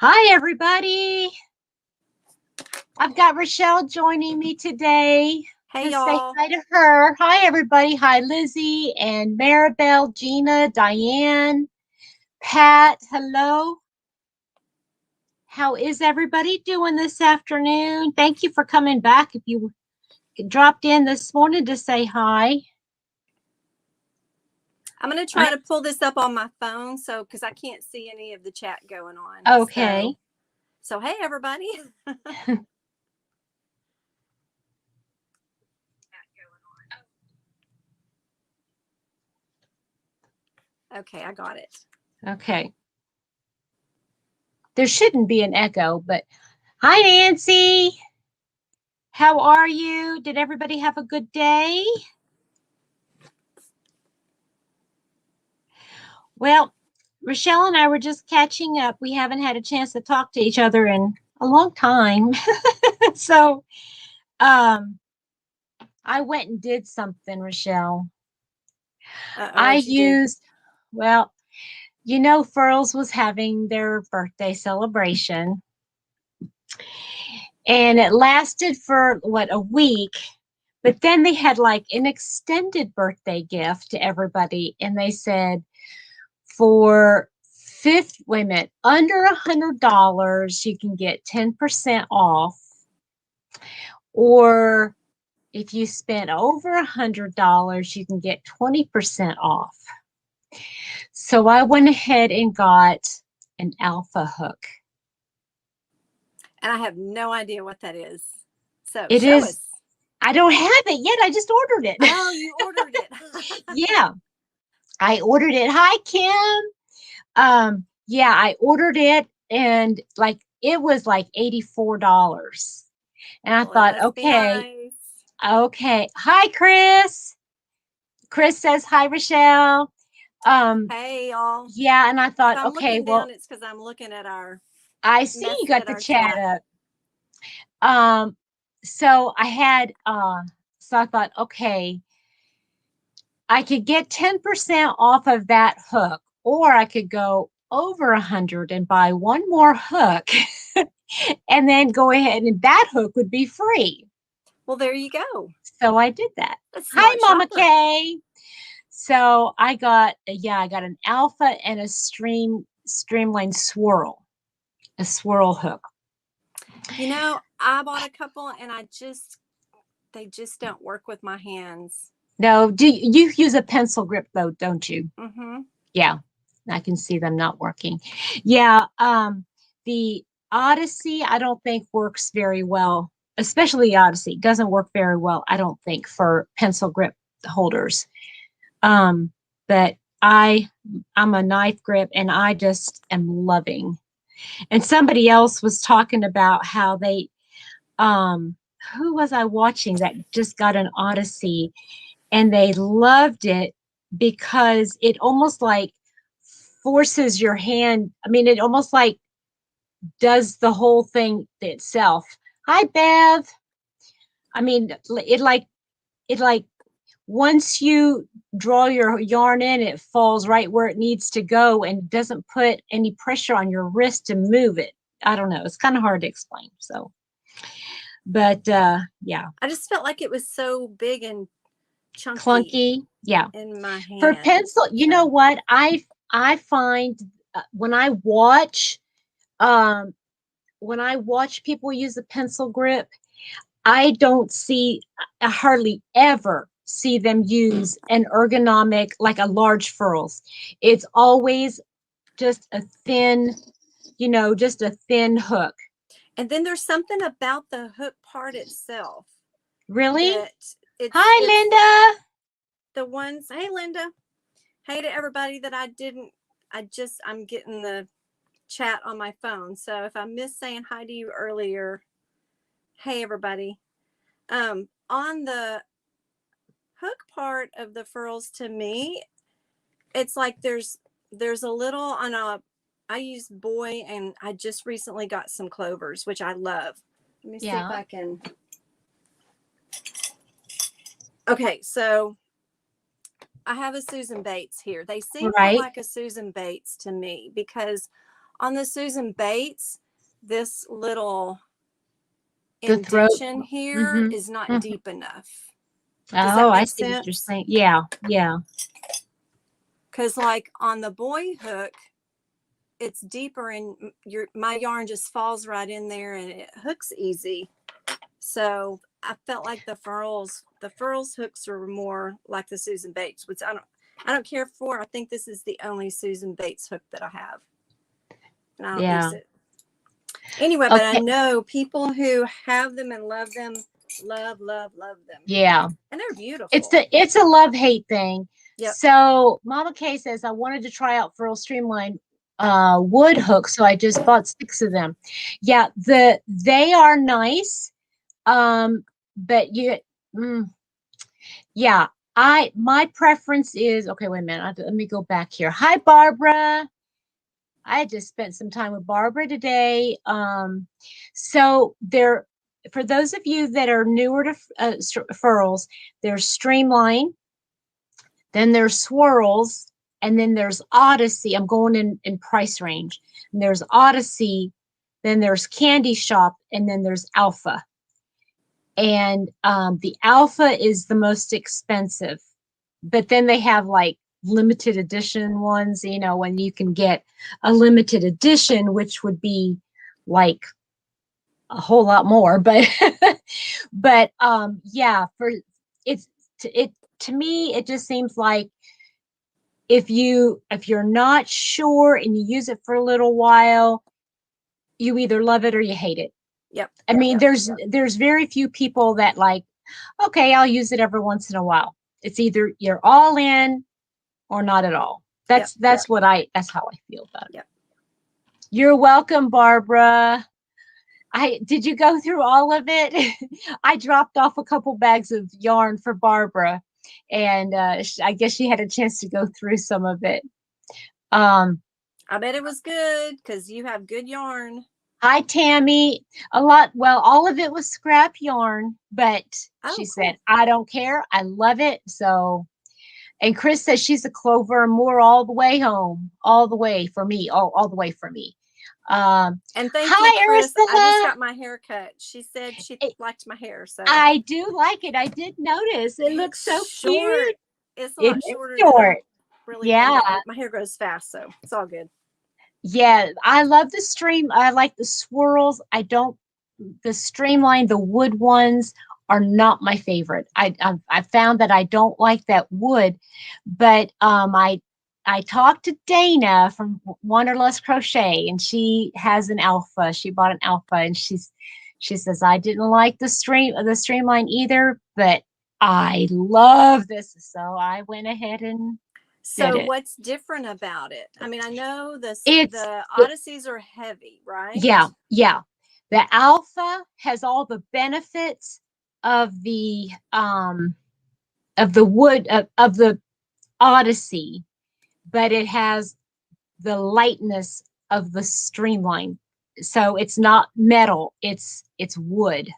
Hi, everybody. I've got Rachelle joining me today. Hey, Let's say y'all. hi to her. Hi, everybody. Hi, Lizzie and Maribel, Gina, Diane, Pat. Hello. How is everybody doing this afternoon? Thank you for coming back. If you dropped in this morning to say hi. I'm going to try to pull this up on my phone because I can't see any of the chat going on. Okay. So hey, everybody. Okay, I got it. Okay. There shouldn't be an echo, but hi, Nancy. How are you? Did everybody have a good day? Well, Rachelle and I were just catching up. We haven't had a chance to talk to each other in a long time. So I went and did something, Rachelle. I used, well, Fulrl's was having their birthday celebration. And it lasted for a week. But then they had like an extended birthday gift to everybody. And they said, for women under $100, you can get 10% off. Or if you spend over $100, you can get 20% off. So I went ahead and got an alpha hook. And I have no idea what that is. So it show is. us. I don't have it yet. I just ordered it. Oh, you ordered it. Yeah. I ordered it. Hi, Kim. Yeah, I ordered it and it was like $84. And I thought, okay. Nice. Okay. Hi, Chris. Chris says hi, Rachelle. Hey, y'all. Yeah, and I thought, if I'm okay, looking down, it's because I'm looking at our. I see you got the chat up. So I had so I thought, okay, I could get 10% off of that hook, or I could go over 100 and buy one more hook and then go ahead and that hook would be free. Well, there you go. So I did that. Hi, Mama Kay. So I got an alpha and a streamline swirl, a swirl hook. I bought a couple and they just don't work with my hands. No, do you use a pencil grip though, don't you? Mm-hmm. Yeah, I can see them not working. Yeah, the Odyssey I don't think works very well, especially the Odyssey doesn't work very well, I don't think, for pencil grip holders. But I'm a knife grip and I just am loving. And somebody else was talking about how they who was I watching that just got an Odyssey and they loved it because it almost like forces your hand. I mean, it almost like does the whole thing itself. Hi, Bev. I mean, it like once you draw your yarn in, it falls right where it needs to go and doesn't put any pressure on your wrist to move it. I don't know. It's kind of hard to explain. So, but yeah. I just felt like it was so big and chunky. Clunky. Yeah. In my hand. For pencil, you know what? I find when I watch people use a pencil grip, I don't see, I hardly ever see them use an ergonomic, like a large furls. It's always just a thin, just a thin hook. And then there's something about the hook part itself. Really? Hi, Linda. The ones, hey, Linda. Hey to everybody that I'm getting the chat on my phone. So if I missed saying hi to you earlier, hey, everybody. On the hook part of the furls, to me, it's like there's a little I use boy, and I just recently got some clovers, which I love. Let me see if I can. Okay, so I have a Susan Bates here. They seem more like a Susan Bates to me because On the Susan Bates, this little The throat. indentation here is not deep enough. Does that Oh, I make see what you're sense? saying. Yeah, yeah. Because like on the boy hook, it's deeper and my yarn just falls right in there and it hooks easy. So I felt like the Fulrl's hooks are more like the Susan Bates, which I don't care for. I think this is the only Susan Bates hook that I have, and I don't use it anyway. But I know people who have them and love them, love them. Yeah, and they're beautiful. It's a love-hate thing. Yep. So Mama Kay says I wanted to try out Fulrl Streamline wood hooks, so I just bought 6 of them. Yeah, they are nice. But yeah, my preference is, okay, wait a minute. Let me go back here. Hi, Barbara. I just spent some time with Barbara today. So for those of you that are newer to Fulrls, there's Streamline, then there's Swirls, and then there's Odyssey. I'm going in price range. And there's Odyssey, then there's Candy Shop, and then there's Alpha. And the Alpha is the most expensive, but then they have like limited edition ones, when you can get a limited edition, which would be like a whole lot more. But yeah, to me, it just seems like if you're not sure and you use it for a little while, you either love it or you hate it. Yep. I mean, there's very few people that like, okay, I'll use it every once in a while. It's either you're all in or not at all. That's how I feel about it. Yep. You're welcome, Barbara. Did you go through all of it? I dropped off a couple bags of yarn for Barbara, and I guess she had a chance to go through some of it. I bet it was good because you have good yarn. Hi, Tammy. All of it was scrap yarn, but she said, I don't care. I love it. So, and Chris says she's a Clover and Moore all the way home, all the way for me, all the way for me. And thank you, Chris. Ursula. I just got my hair cut. She said she liked my hair. So I do like it. I did notice. It looks so short. Cute. It's a lot shorter. Really, yeah. My hair grows fast, so it's all good. Yeah, I love the stream. I like the swirls. The Streamline, the wood ones are not my favorite. I found that I don't like that wood, but I talked to Dana from Wanderlust Crochet, and she has an Alpha. She bought an Alpha, and she says I didn't like the Streamline either, but I love this, so I went ahead and. So what's different about it? I mean, I know the Odysseys are heavy, right? Yeah, yeah. The Alpha has all the benefits of the wood of the Odyssey, but it has the lightness of the Streamline. So it's not metal, it's wood.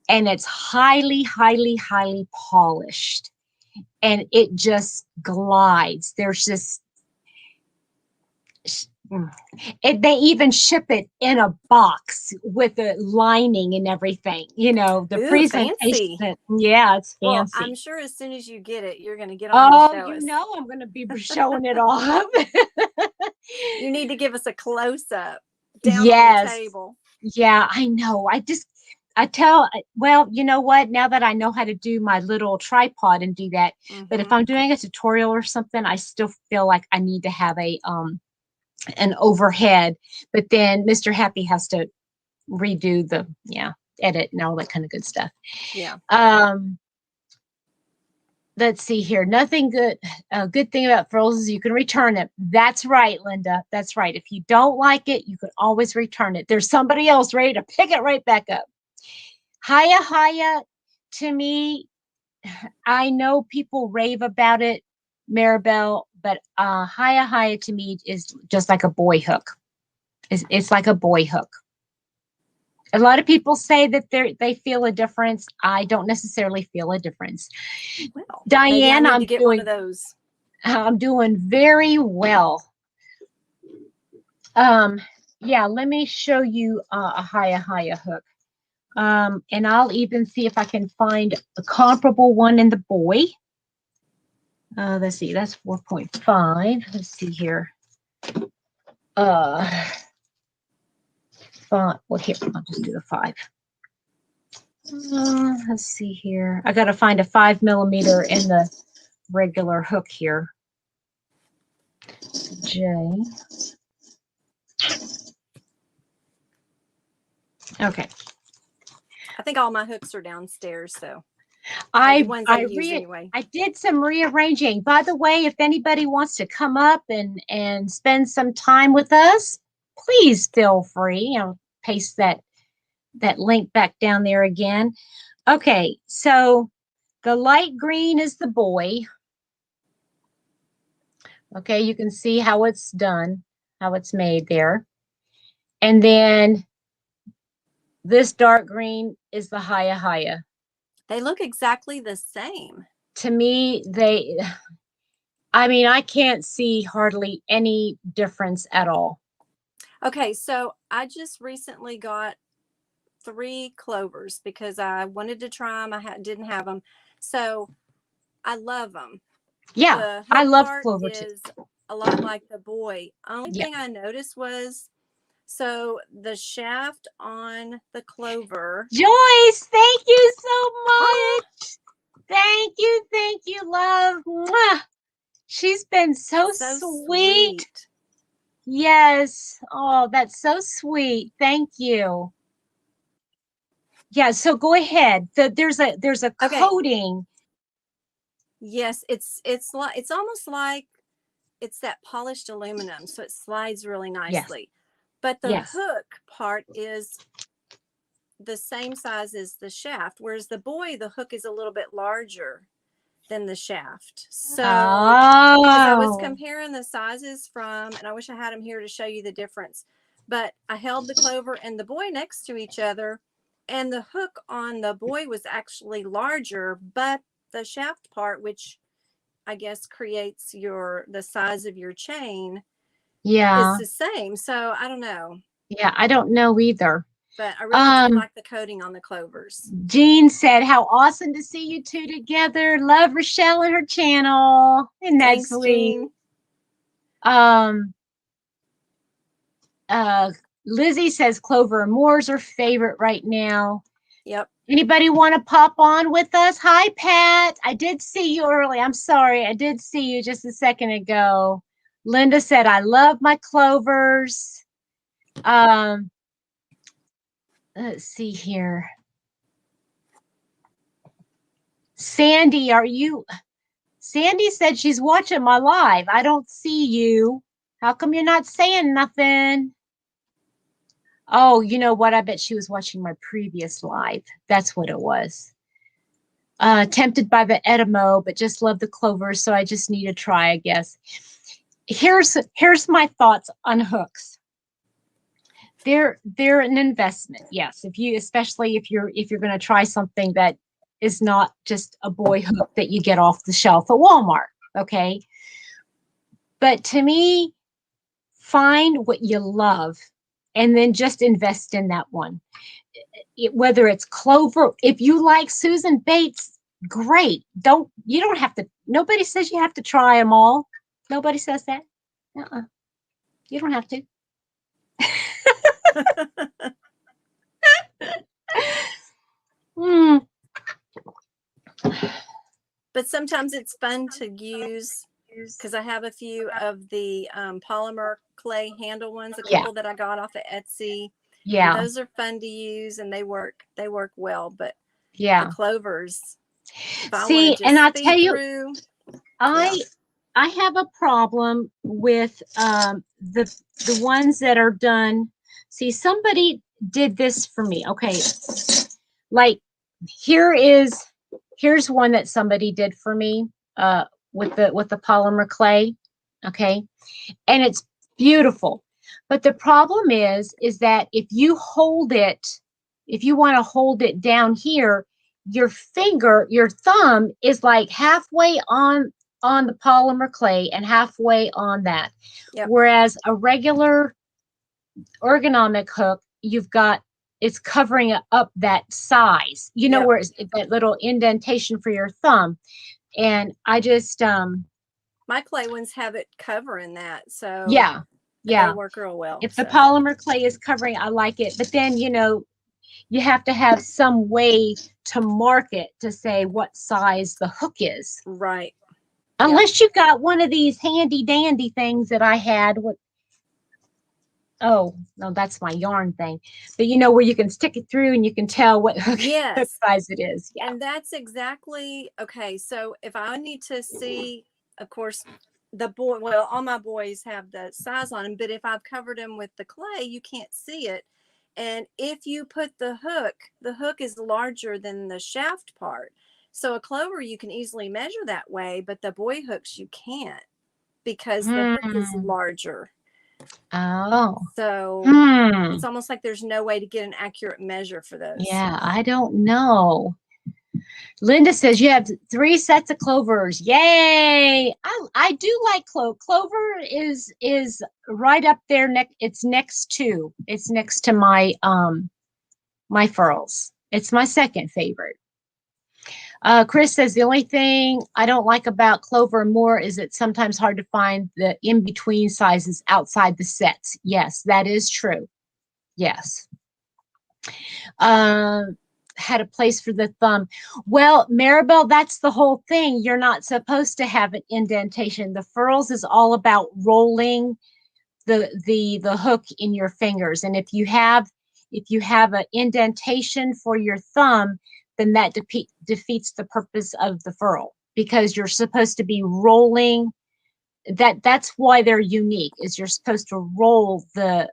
And it's highly, highly, highly polished. And it just glides. There's just, they even ship it in a box with a lining and everything. The presentation. Fancy. Yeah, it's fancy. Well, I'm sure as soon as you get it, you're going to get on and show us. I'm going to be showing it off. You need to give us a close-up down on the table. Yeah, I know. You know what? Now that I know how to do my little tripod and do that, but if I'm doing a tutorial or something, I still feel like I need to have an overhead. But then Mr. Happy has to redo the edit and all that kind of good stuff. Yeah. Let's see here. Nothing good. A good thing about Fulrls is you can return it. That's right, Linda. That's right. If you don't like it, you can always return it. There's somebody else ready to pick it right back up. Hiya, to me, I know people rave about it, Maribel, but Hiya to me is just like a boy hook. It's like a boy hook. A lot of people say that they feel a difference. I don't necessarily feel a difference. Well, Diane, I'm doing one of those. I'm doing very well. Yeah, let me show you a Haya hook. And I'll even see if I can find a comparable one in the boy. Let's see, that's 4.5. Let's see here. Well, here, I'll just do the 5. Let's see here. I got to find a 5mm in the regular hook here. J. Okay. I think all my hooks are downstairs, so I the ones I use anyway. I did some rearranging. By the way, if anybody wants to come up and spend some time with us, please feel free. I'll paste that link back down there again. Okay, so the light green is the boy. Okay, you can see how it's done, how it's made there. And then this dark green is the Haya. They look exactly the same. To me, I can't see hardly any difference at all. Okay, so I just recently got 3 clovers because I wanted to try them. I didn't have them. So I love them. Yeah, I love clover too. Is a lot like the boy. Only thing I noticed was, so the shaft on the clover. Joyce, thank you so much. Thank you, love. Mwah. She's been so sweet. Yes. Oh, that's so sweet. Thank you. Yeah, so go ahead. There's a coating. Yes, it's almost like it's that polished aluminum, so it slides really nicely. Yes. But the hook part is the same size as the shaft, whereas the boy, the hook is a little bit larger than the shaft. So I was comparing the sizes from, and I wish I had them here to show you the difference, but I held the clover and the boy next to each other, and the hook on the boy was actually larger, but the shaft part, which I guess creates the size of your chain, is the same. So I don't know. Yeah, I don't know either. But I really like the coating on the clovers. Jean said, how awesome to see you two together. Love Rachelle and her channel. Isn't that sweet? Jean. Lizzie says Clover and Moore's her favorite right now. Yep. Anybody want to pop on with us? Hi, Pat. I did see you early. I'm sorry. I did see you just a second ago. Linda said, I love my clovers. Let's see here. Sandy, Sandy said she's watching my live. I don't see you. How come you're not saying nothing? Oh, you know what? I bet she was watching my previous live. That's what it was. Tempted by the Edamo, but just love the clovers, so I just need to try, I guess. Here's my thoughts on hooks. They're an investment, yes. Especially if you're going to try something that is not just a boy hook that you get off the shelf at Walmart, okay? But to me, find what you love and then just invest in that one. Whether it's clover, if you like Susan Bates, great. You don't have to. Nobody says you have to try them all. Nobody says that. You don't have to. But sometimes it's fun to use because I have a few of the polymer clay handle ones, a couple that I got off of Etsy. Yeah, and those are fun to use and they work well. But the clovers. See, and I'll tell you, I have a problem with the ones that are done. See, somebody did this for me. Okay, like here's one that somebody did for me with the polymer clay. Okay, and it's beautiful. But the problem is that if you want to hold it down here, your thumb is like halfway on the polymer clay and halfway on that. Yep. Whereas a regular ergonomic hook, you've got, it's covering up that size, you know, Yep. where it's that little indentation for your thumb. And I just, My clay ones have it covering that, so yeah, they yeah. work real well. If the So polymer clay is covering, I like it. But then, you know, you have to have some way to mark it to say what size the hook is. right. Unless you got one of these handy dandy things that I had. What? Oh, no, that's my yarn thing. But you know, where you can stick it through and you can tell what hook Yes. size it is. Yeah. And that's exactly okay. So if I need to see, of course, the boy, well, all my boys have the size on them, but if I've covered them with the clay, you can't see it. And if you put the hook is larger than the shaft part. So a clover you can easily measure that way, but the boy hooks you can't because the hook is Hmm. larger. Oh. So Hmm. it's almost like there's no way to get an accurate measure for those. Yeah, I don't know. Linda says you have 3 sets of clovers. Yay! I do like clover is right up there. It's next to my my furls. It's my second favorite. Chris says the only thing I don't like about clover more is it's sometimes hard to find the in between sizes outside the sets. Yes, that is true. Yes. Had a place for the thumb. Well, Maribel, that's the whole thing. You're not supposed to have an indentation. The furls is all about rolling the hook in your fingers. And if you have an indentation for your thumb, then that defeats the purpose of the furl because you're supposed to be rolling. That's why they're unique. Is you're supposed to roll the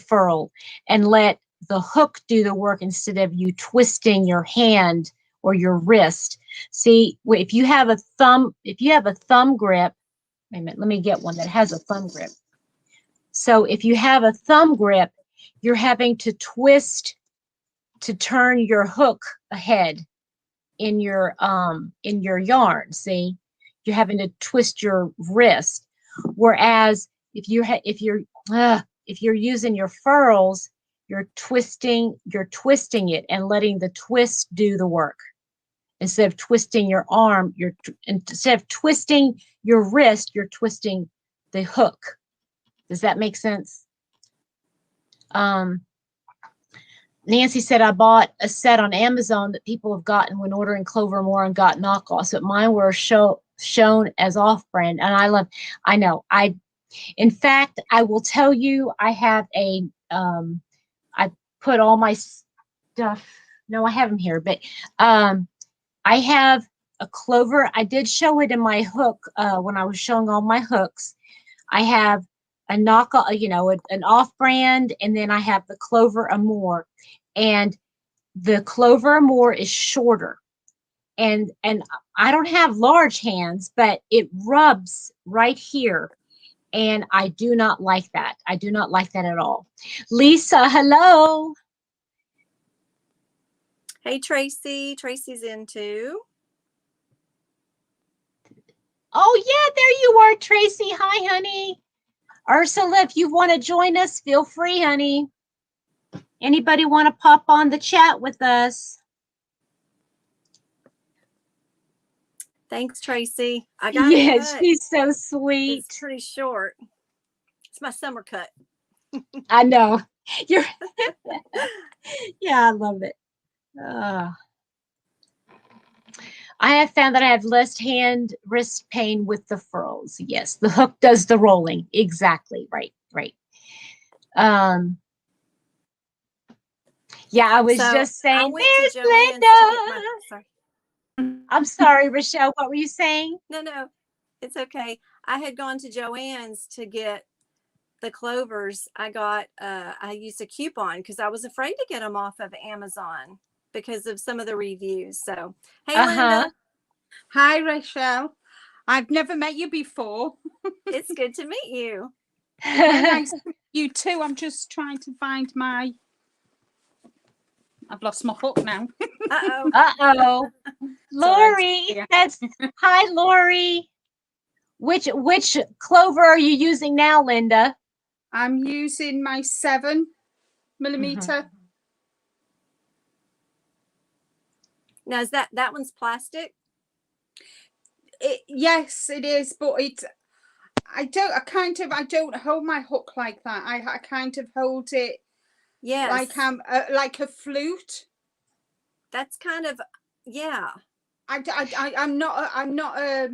furl and let the hook do the work instead of you twisting your hand or your wrist. See, if you have a thumb grip, wait a minute, let me get one that has a thumb grip. So if you have a thumb grip, you're having to twist to turn your hook ahead in your yarn. See, you're having to twist your wrist. Whereas if you're using your furls, you're twisting it and letting the twist do the work. Instead of twisting your arm, instead of twisting your wrist, you're twisting the hook. Does that make sense? Nancy said, I bought a set on Amazon that people have gotten when ordering Clover more and got knockoffs, but mine were shown as off-brand. And in fact, I will tell you, I have I put all my stuff, no, I have them here, but I have a Clover. I did show it in my hook when I was showing all my hooks. I have a knockoff, an off-brand, and then I have the Clover Amour. And the Clover Amour is shorter. And I don't have large hands, but it rubs right here. And I do not like that. I do not like that at all. Lisa, hello. Hey, Tracy. Tracy's in too. Oh, yeah, there you are, Tracy. Hi, honey. Ursula, if you want to join us, feel free, honey. Anybody want to pop on the chat with us? Thanks, Tracy. I got it cut. She's so sweet. It's pretty short. It's my summer cut. I know. You're yeah, I love it. I have found that I have less wrist pain with the furls. Yes, the hook does the rolling. Exactly. Right. Yeah, I was just saying, there's Linda. I'm sorry, Rachelle. What were you saying? No, it's okay. I had gone to Joann's to get the clovers. I used a coupon because I was afraid to get them off of Amazon because of some of the reviews. So, hey, Linda. Hi, Rachelle. I've never met you before. It's good to meet you. Nice to meet you too. I'm just trying to find I've lost my hook now. Uh-oh. Lori, hi, Lori. Which clover are you using now, Linda? I'm using my 7mm. Now, is that one's plastic? Yes, it is, but I don't hold my hook like that. I kind of hold it Yes. like a flute. That's kind of, yeah. I'm not a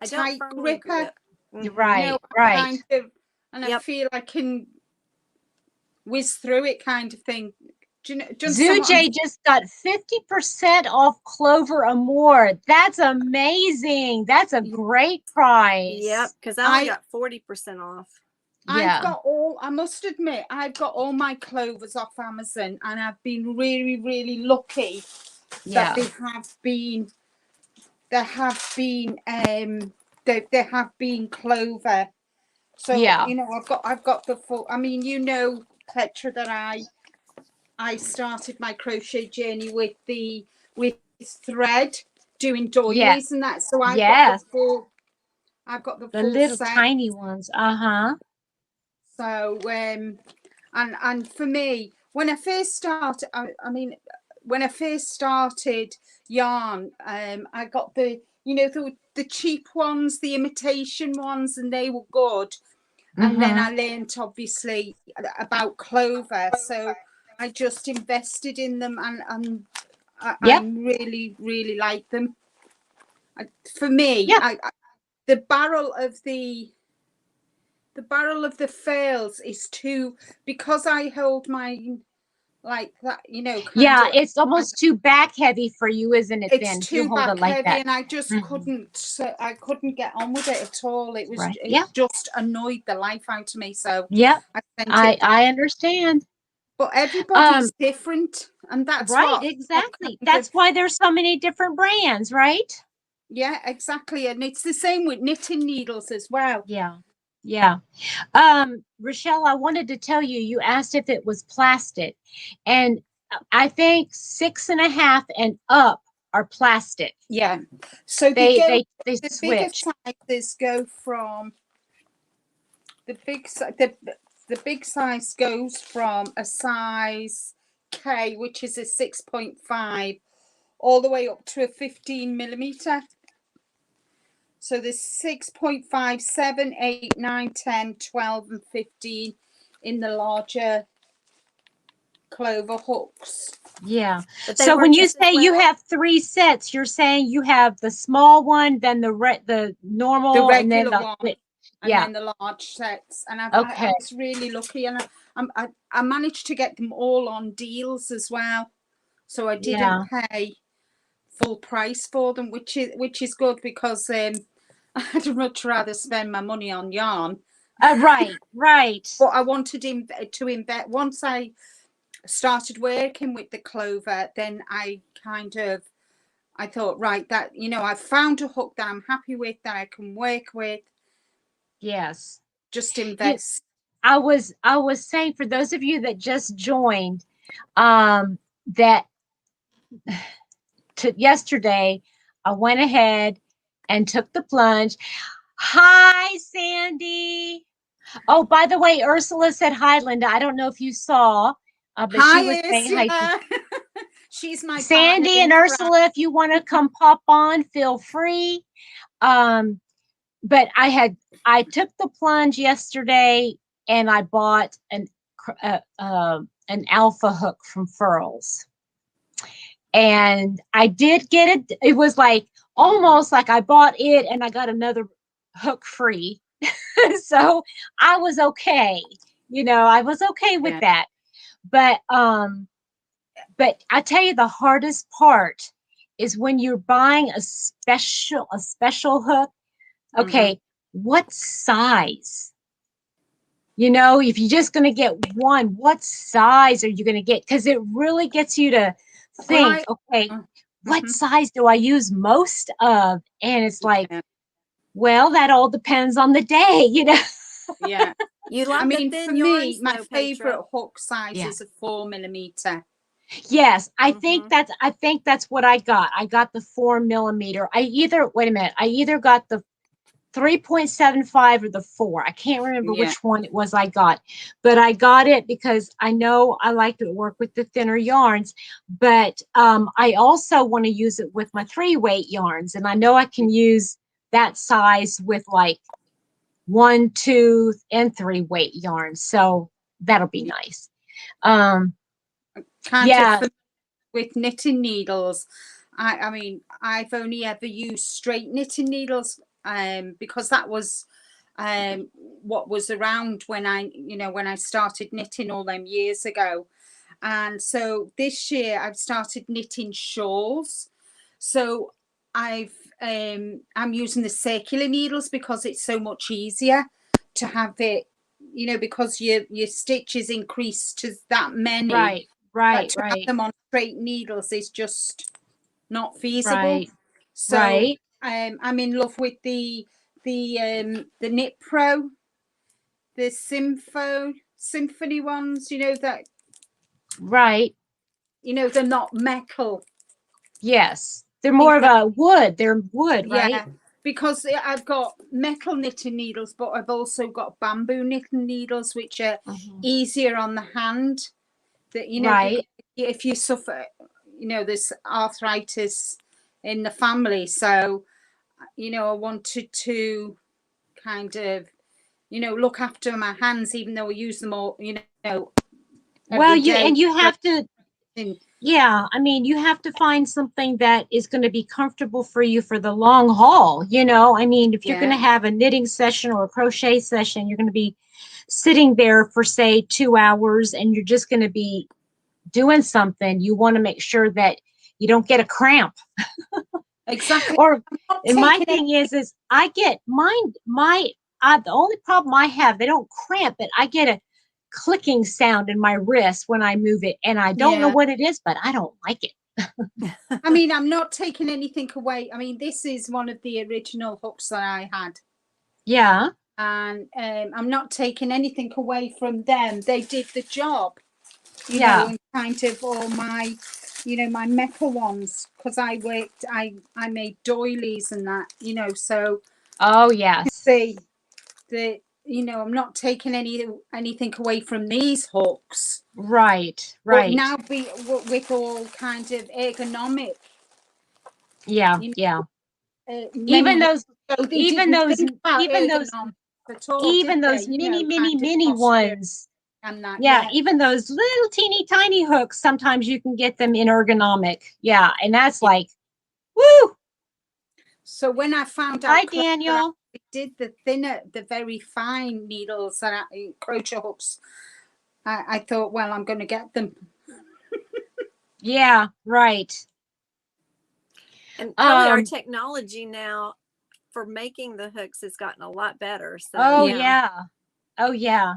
tight gripper. Right, No, right. kind of, and I feel I can whiz through it, kind of thing. Zoojay just got 50% off Clover Amour. That's amazing. That's a great price. Yep, because I only got 40% off. Yeah. I must admit, I've got all my clovers off Amazon, and I've been really, really lucky that there have been clover. So I've got the full. I mean, Petra, that I started my crochet journey with thread, doing doilies and that. So I've got the full little set. tiny ones. So and for me, when I first started, when I first started yarn, I got the cheap ones, the imitation ones, and they were good. And then I learned obviously about clover, so I just invested in them, and I really, really like them. For me, the barrel of the furls is too, because I hold mine like that, it's almost too back heavy for you, isn't it? It's too back heavy, and I just I couldn't get on with it at all. It was it just annoyed the life out of me. So I understand. But everybody's different, and that's exactly. That's why there's so many different brands, right? Yeah, exactly. And it's the same with knitting needles as well. Yeah. Rachelle, I wanted to tell you, you asked if it was plastic, and I think 6.5 and up are plastic. Yeah. So they the switch. bigger sizes go from the big size goes from a size K, which is a 6.5, all the way up to a 15mm. So there's 6.5, 7, 8, 9, 10, 12, and 15 in the larger Clover hooks. Yeah. So when you say you have 3 sets, you're saying you have the small one, then the normal, the regular and then one, and then the large sets. And I was really lucky, and I managed to get them all on deals as well. So I didn't pay full price for them, which is good, because I'd much rather spend my money on yarn. Right. But I wanted to invest. Once I started working with the clover, then I thought, right, that I've found a hook that I'm happy with, that I can work with. Yes. Just invest. I was saying, for those of you that just joined, that yesterday I went ahead and took the plunge. Hi, Sandy. Oh, by the way, Ursula said hi, Linda. I don't know if you saw, but hi, she was saying hi. She's my Sandy and Ursula. If you want to come pop on, feel free. But I took the plunge yesterday, and I bought an alpha hook from Fulrl's. And I did get it. It was like almost like I bought it and I got another hook free. So I was okay. I was okay with that. But I tell you, the hardest part is when you're buying a special hook. Okay, what size? If you're just going to get one, what size are you going to get? Because it really gets you to think, okay, what size do I use most of? And it's like, well, that all depends on the day, Yeah. For me, my favorite hook size is a 4mm. Yes, I think that's what I got. I got the 4mm. I either got the 3.75 or the 4. I can't remember Yeah. which one it was I got, but I got it because I know I like to work with the thinner yarns, but I also want to use it with my 3-weight yarns. And I know I can use that size with like 1, 2, and 3-weight yarns. So that'll be nice. Yeah. With knitting needles, I mean, I've only ever used straight knitting needles because that was what was around when I started knitting all them years ago. And so this year I've started knitting shawls. So I'm using the circular needles because it's so much easier to have it, because your stitches increase to that many. Right. But to have them on straight needles is just not feasible. So I'm in love with the Knit Pro, the Symphony ones, that. Right. They're not metal. Yes. They're more of a wood. They're wood, right? Yeah, because I've got metal knitting needles, but I've also got bamboo knitting needles, which are easier on the hand. That right. If you suffer, there's arthritis in the family, so I wanted to kind of look after my hands, even though I use them all, well, you have to. Yeah, I mean, you have to find something that is going to be comfortable for you for the long haul. I mean, if you're going to have a knitting session or a crochet session, you're going to be sitting there for say 2 hours and you're just going to be doing something. You want to make sure that you don't get a cramp. Exactly. Or my thing is I get the only problem I have, they don't cramp, but I get a clicking sound in my wrist when I move it, and I don't know what it is, but I don't like it. I mean, I'm not taking anything away. I mean, this is one of the original hooks that I had. Yeah. And I'm not taking anything away from them. They did the job. You know, and kind of all my, my metal ones, because I made doilies and that, so. Oh, yes. See that, I'm not taking anything away from these hooks. Right. But now with all kind of ergonomic. Yeah. Even those mini ones. And that, even those little teeny tiny hooks, sometimes you can get them in ergonomic. Yeah. And that's like, woo. So when I found out, hi Daniel, I did the thinner, the very fine needles that crochet hooks, I thought, well, I'm going to get them. Yeah, right. And probably our technology now for making the hooks has gotten a lot better. So oh yeah.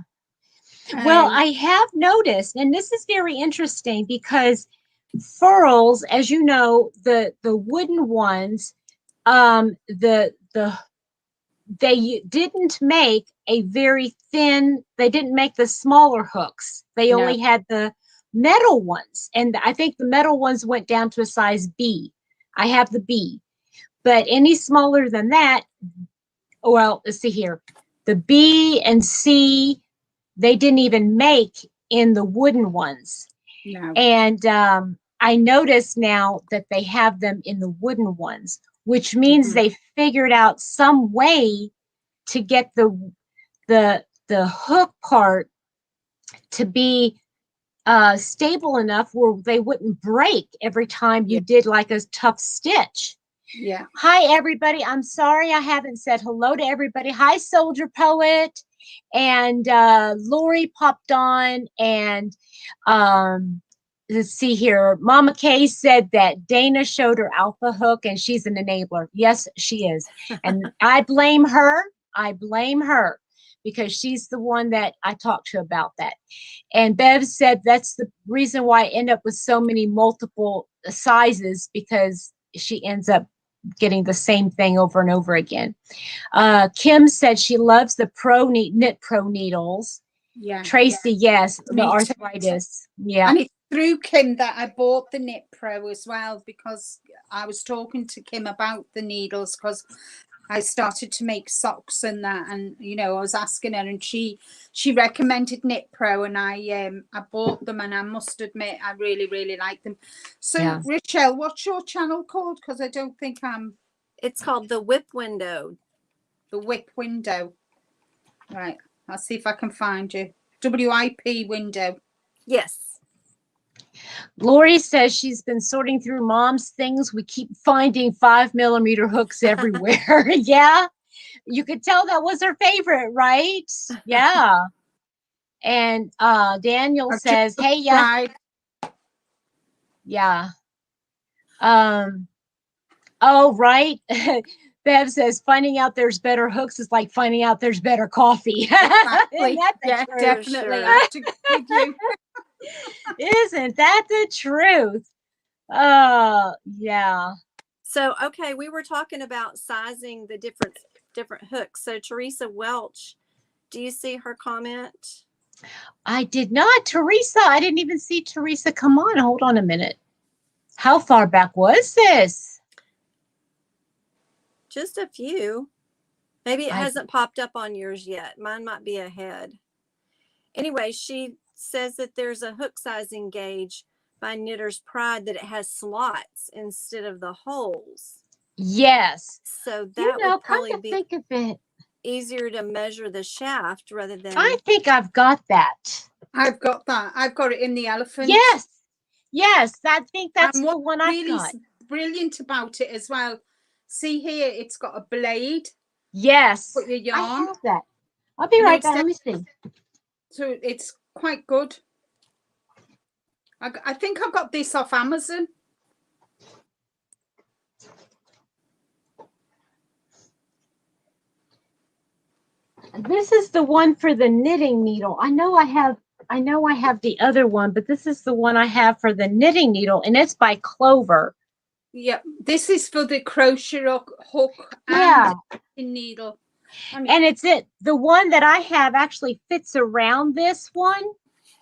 Well, I have noticed, and this is very interesting because furls, as you know, the wooden ones, they didn't make a very thin, they didn't make the smaller hooks. They only had the metal ones. And I think the metal ones went down to a size B. I have the B. But any smaller than that, well, let's see here. The B and C, they didn't even make in the wooden ones. No. And I notice now that they have them in the wooden ones, which means they figured out some way to get the hook part to be stable enough where they wouldn't break every time you did like a tough stitch. Yeah. Hi, everybody. I'm sorry I haven't said hello to everybody. Hi, Soldier Poet. And Lori popped on. And let's see here. Mama Kay said that Dana showed her alpha hook and she's an enabler. Yes, she is. And I blame her. Because she's the one that I talked to about that. And Bev said that's the reason why I end up with so many multiple sizes, because she ends up getting the same thing over and over again. Kim said she loves the Knit Pro needles. Yeah. Tracy, yes, the arthritis. Yeah. And it's through Kim that I bought the Knit Pro as well, because I was talking to Kim about the needles, because I started to make socks and that, and you know, I was asking her, and she recommended Knit Pro, and I bought them, and I must admit I really like them. So Yeah. Rachelle, what's your channel called? Because I don't think It's called the Whip Window. the Whip Window. Right, I'll see if I can find you. WIP Window. Yes. Lori says she's been sorting through mom's things. We keep finding 5mm hooks everywhere. Yeah. You could tell that was her favorite, right? Yeah. And Daniel says, hey, yeah. Yeah. Oh, right. Bev says finding out there's better hooks is like finding out there's better coffee. Exactly. Yeah, definitely. Sure. I have to go with you. Isn't that the truth? Yeah. So, okay, we were talking about sizing the different hooks. So Teresa Welch, do you see her comment? I did not. Teresa, I didn't even see Teresa come on. Hold on a minute. How far back was this? Just a few. Maybe it hasn't popped up on yours yet. Mine might be ahead. Anyway, she says that there's a hook sizing gauge by Knitter's Pride that it has slots instead of the holes. Yes. So that would probably be think of it. easier to measure the shaft rather than. I think I've got that. I've got that. I've got it in the elephant. Yes. I think that's and the one I've got. Brilliant about it as well. See here, it's got a blade. Yes. Put your yarn. I have that. I'll be right back. Let me see. So it's quite good. I think I got this off Amazon. This is the one for the knitting needle. I know I have the other one, but this is the one I have for the knitting needle, and it's by Clover. Yeah, this is for the Crocheter hook Yeah. and needle. And the one that I have actually fits around this one.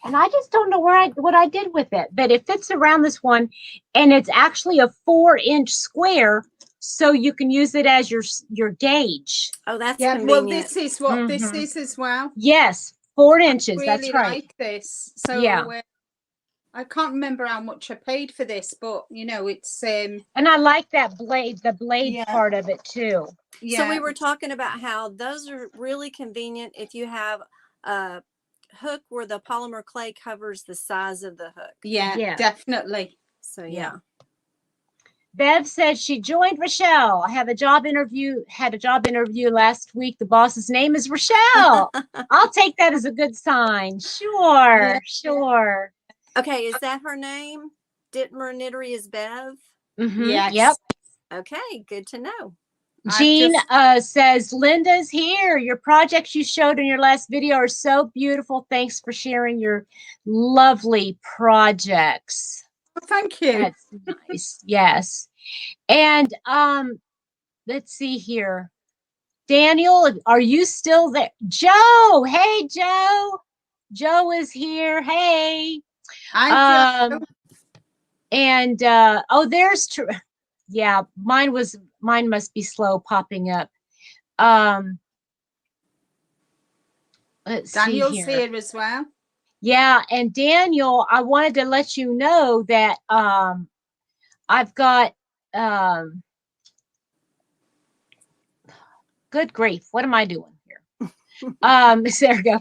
And I just don't know what I did with it, but it fits around this one, and it's actually a 4-inch square, so you can use it as your gauge. Oh, that's convenient. Well, this is what this is as well. Yes, 4 inches. Really that's right. Like this. So yeah, I can't remember how much I paid for this, but you know, it's and I like that blade, the blade part of it too. Yeah. So we were talking about how those are really convenient if you have a hook where the polymer clay covers the size of the hook. Yeah. Definitely. So yeah. Bev said she joined Rachelle. I had a job interview last week. The boss's name is Rachelle. I'll take that as a good sign. Sure. Okay, is that her name? Dittmer Knittery is Bev? Yes. Yep. Okay, good to know. Jean says, Linda's here. Your projects you showed in your last video are so beautiful. Thanks for sharing your lovely projects. Well, thank you. That's nice. Yes. And let's see here. Daniel, are you still there? Joe, hey, Joe. Joe is here. Hey. And there's yeah, mine must be slow popping up. Let's Daniel's see here. here as well. Yeah, and Daniel, I wanted to let you know that I've got good grief. What am I doing here? There we go.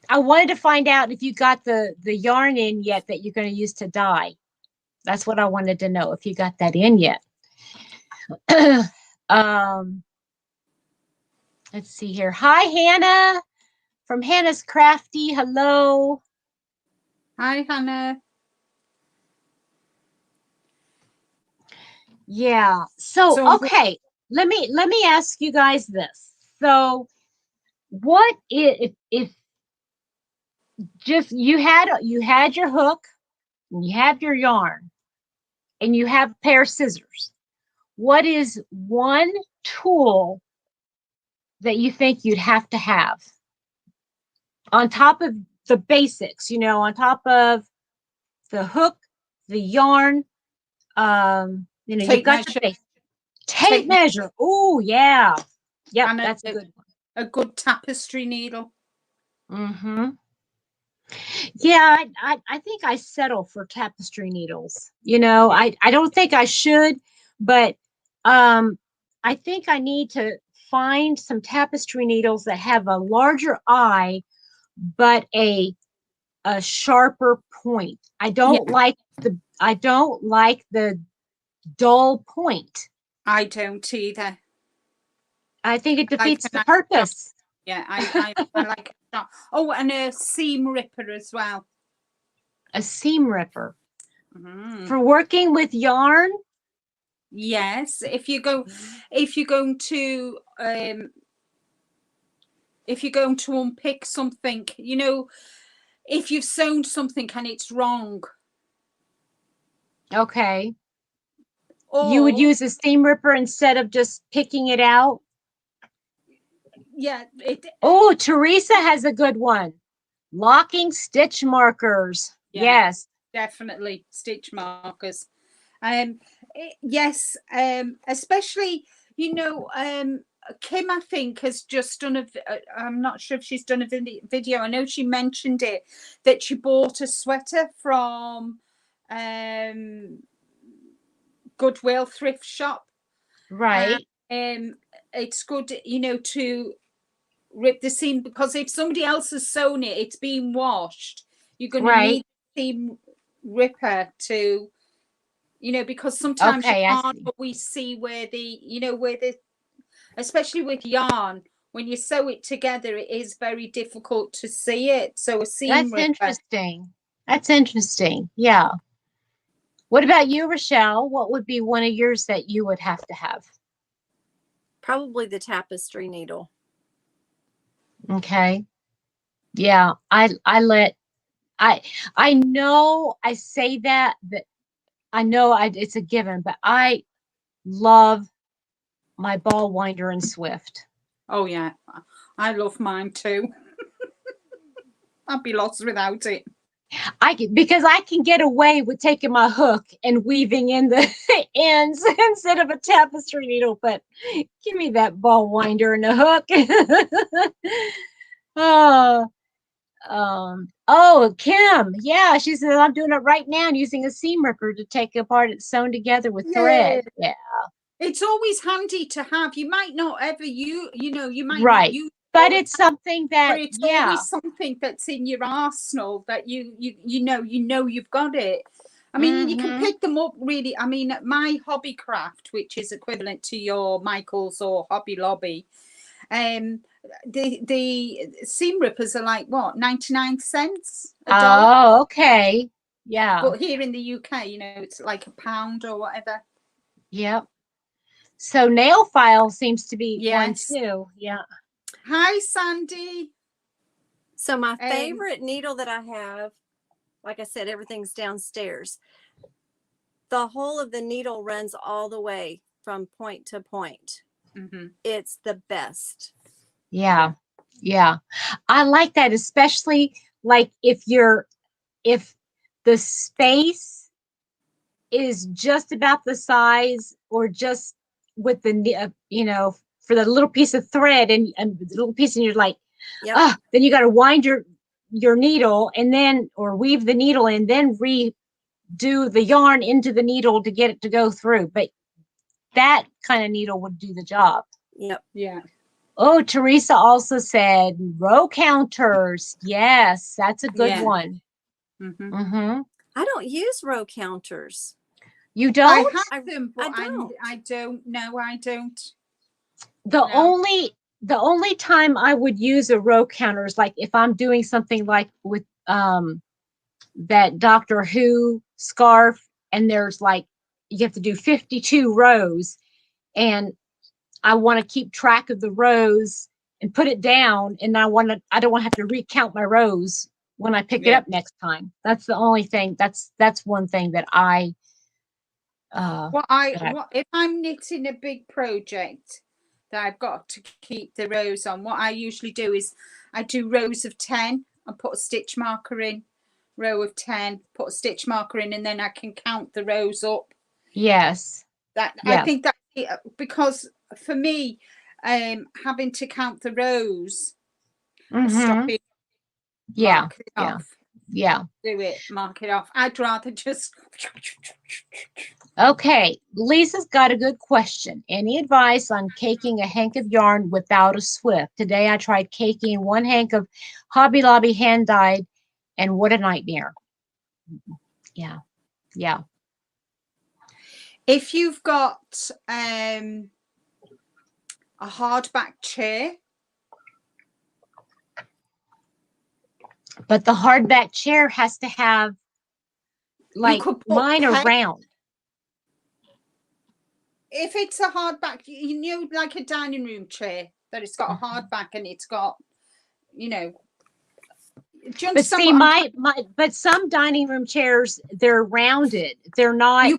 I wanted to find out if you got the yarn in yet that you're going to use to dye. That's what I wanted to know, if you got that in yet. Let's see here. Hi, Hannah from Hannah's Crafty. Hello. Hi, Hannah. Yeah. So okay, let me ask you guys this. So what if just you had your hook and you have your yarn and you have a pair of scissors, what is one tool that you think you'd have to have on top of the basics, on top of the hook, the yarn, You know, you've Tape got measure. your base. Tape measure. Oh, yeah. Yep, And that's a good one. a good tapestry needle. Mm-hmm. Yeah, I think I settle for tapestry needles. You know, I don't think I should, but I think I need to find some tapestry needles that have a larger eye, but a sharper point. I don't like the dull point. I don't either. I think it I like defeats a the nice purpose. Yeah, I like that. Oh, and a seam ripper as well. A seam ripper. Mm. For working with yarn? Yes, if you're going to if you're going to unpick something, you know, if you've sewn something and it's wrong. Okay. Or, You would use a seam ripper instead of just picking it out? Yeah. Oh, Teresa has a good one. Locking stitch markers. Yeah, Yes. definitely stitch markers. Yes, especially, you know, Kim, I think, has just done I'm not sure if she's done a video. I know she mentioned it, that she bought a sweater from Goodwill thrift shop. Right. It's good, you know, to rip the seam, because if somebody else has sewn it, it's being washed. You're going to need the seam ripper to, you know, because sometimes you can't always see where the, you know, where the, especially with yarn, when you sew it together, it is very difficult to see it. So a seam ripper. Interesting. That's interesting. Yeah. What about you, Rachelle? What would be one of yours that you would have to have? Probably the tapestry needle. Okay. Yeah, I know I say that I know it's a given, but I love my ball winder and Swift. Oh yeah, I love mine too. I'd be lost without it. Because I can get away with taking my hook and weaving in the ends instead of a tapestry needle, but give me that ball winder and a hook. Kim, yeah, she says I'm doing it right now and using a seam ripper to take apart it's sewn together with thread. Yeah. It's always handy to have. You might not ever you know, you might right. not use, but it's something that it's always something that's in your arsenal that you know you've got it. I mean, you can pick them up really. I mean, my Hobby Craft, which is equivalent to your Michaels or Hobby Lobby, the seam rippers are like what, 99 cents a dollar. Oh, okay. Yeah. But here in the UK, you know, it's like £1 or whatever. Yep. So nail file seems to be one too. Yeah. Hi, Sandy. So my favorite needle that I have, like I said, everything's downstairs. The whole of the needle runs all the way from point to point. It's the best. Yeah. Yeah. I like that, especially like if the space is just about the size or just with the, you know, for the little piece of thread and the little piece, and you're like, then you got to wind your needle and then, or weave the needle and then redo the yarn into the needle to get it to go through. But that kind of needle would do the job. Yep. Yeah. Oh, Teresa also said row counters. Yes, that's a good one. I don't use row counters. You don't? I have them, but I don't. No, I don't. The only time I would use a row counter is like if I'm doing something like with that Doctor Who scarf, and there's like you have to do 52 rows, and I want to keep track of the rows and put it down, and I don't want to have to recount my rows when I pick it up next time. That's the only thing. That's one thing that I if I'm knitting a big project that I've got to keep the rows on, what I usually do is I do rows of 10 and put a stitch marker in, row of 10, put a stitch marker in, and then I can count the rows up. Yes. I think that because for me, having to count the rows, stop it, mark it off. Do it, mark it off. I'd rather just. Okay, Lisa's got a good question. Any advice on caking a hank of yarn without a swift? Today I tried caking one hank of Hobby Lobby hand dyed, and what a nightmare. Yeah. If you've got a hardback chair. But the hardback chair has to have, like, mine are round. If it's a hardback, you know, like a dining room chair, that it's got a hardback and it's got, you know. But see, but some dining room chairs, they're rounded. They're not.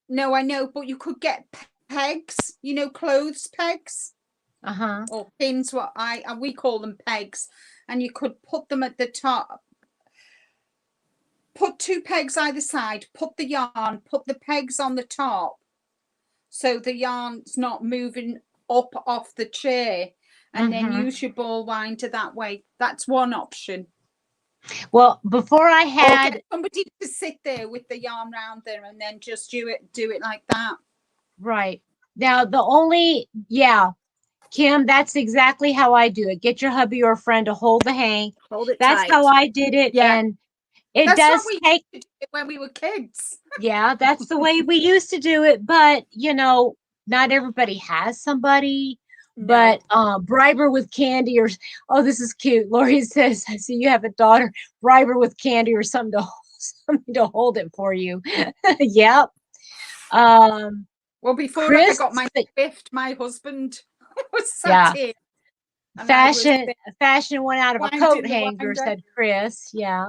No, I know, but you could get pegs, you know, clothes pegs. Or pins, what we call them pegs, and you could put them at the top. Put 2 pegs either side, put the yarn, put the pegs on the top, so the yarn's not moving up off the chair, and then use your ball winder that way. That's one option. Well, before I had somebody to sit there with the yarn round there and then just do it like that. Right. Now, Kim, that's exactly how I do it. Get your hubby or a friend to hold the hank. Hold it That's tight. how I did it. Yeah. And it does take when we were kids. Yeah, that's the way we used to do it. But, you know, not everybody has somebody. No. But bribe her with candy or, oh, this is cute. Lori says, I see you have a daughter. Bribe her with candy or something to hold it for you. Yep. Well, before I got my gift, my husband was sat here. Fashion went out of a coat hanger, said Chris. Yeah.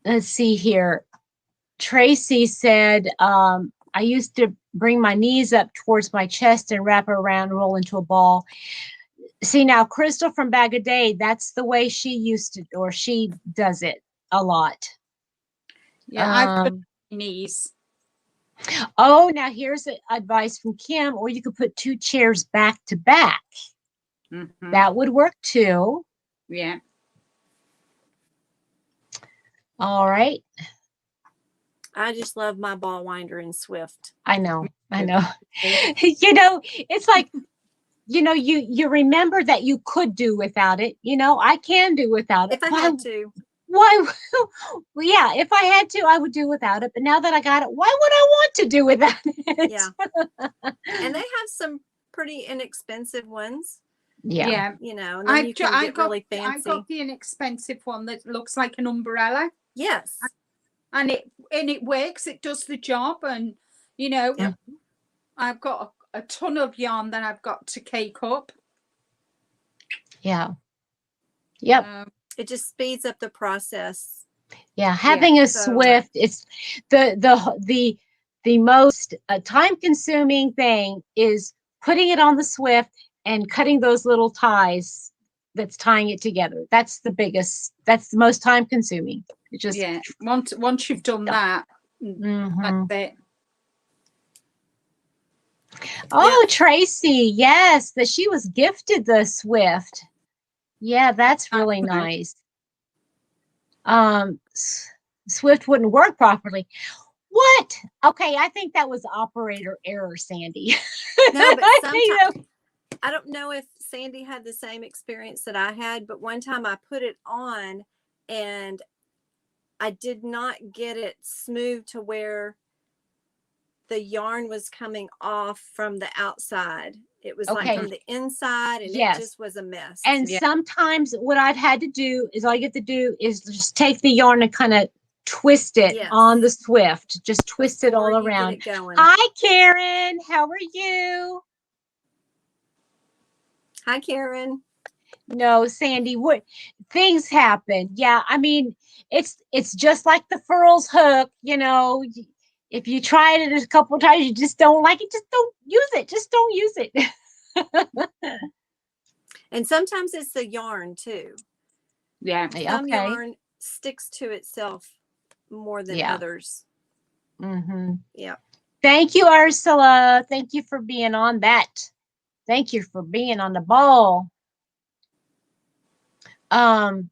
Let's see here. Tracy said, I used to bring my knees up towards my chest and wrap it around, roll into a ball. See, now Crystal from Bag a Day, that's the way she used to, or she does it a lot. Yeah, I put knees. Oh, now here's advice from Kim, or you could put 2 chairs back to back. That would work too. Yeah. All right. I just love my ball winder and Swift. I know. You know, it's like, you know, you remember that you could do without it. You know, I can do without it. If I had to. Why? Well, yeah, if I had to, I would do without it. But now that I got it, why would I want to do without it? Yeah. And they have some pretty inexpensive ones. Yeah. You know, and then you can get really fancy. I got the inexpensive one that looks like an umbrella. Yes. And it works. It does the job. And, you know, I've got a ton of yarn that I've got to cake up. Yeah. Yep. It just speeds up the process. Yeah, having a Swift, it's the most time-consuming thing is putting it on the Swift and cutting those little ties that's tying it together. That's the most time-consuming. It just once you've done that, that's it. Oh, Tracy, yes, that she was gifted the Swift. Yeah, that's really nice. Swift wouldn't work properly. What? Okay, I think that was operator error, Sandy. No, but sometimes I don't know if Sandy had the same experience that I had, but one time I put it on and I did not get it smooth to where the yarn was coming off from the outside. It was like from the inside, and it just was a mess. And sometimes what I've had to do is all you have to do is just take the yarn and kind of twist it on the Swift. Just twist it all around. Hi, Karen. How are you? Hi, Karen. No, Sandy, what things happen. Yeah, I mean, it's just like the Fulrl hook, you know. If you tried it a couple of times, you just don't like it, just don't use it. Just don't use it. And sometimes it's the yarn too. Yeah. Some yarn sticks to itself more than others. Mm-hmm. Yeah. Thank you, Ursula. Thank you for being on that. Thank you for being on the ball. Kim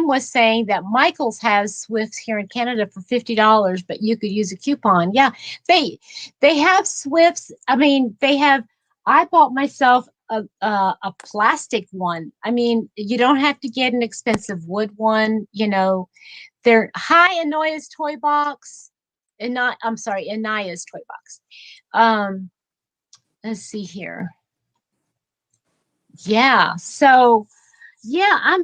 was saying that Michael's has Swifts here in Canada for $50, but you could use a coupon. Yeah, they have Swifts. I mean, they have. I bought myself a plastic one. I mean, you don't have to get an expensive wood one. You know, they're Anaya's toy box, and not. I'm sorry, Anaya's toy box. Let's see here. Yeah. So yeah,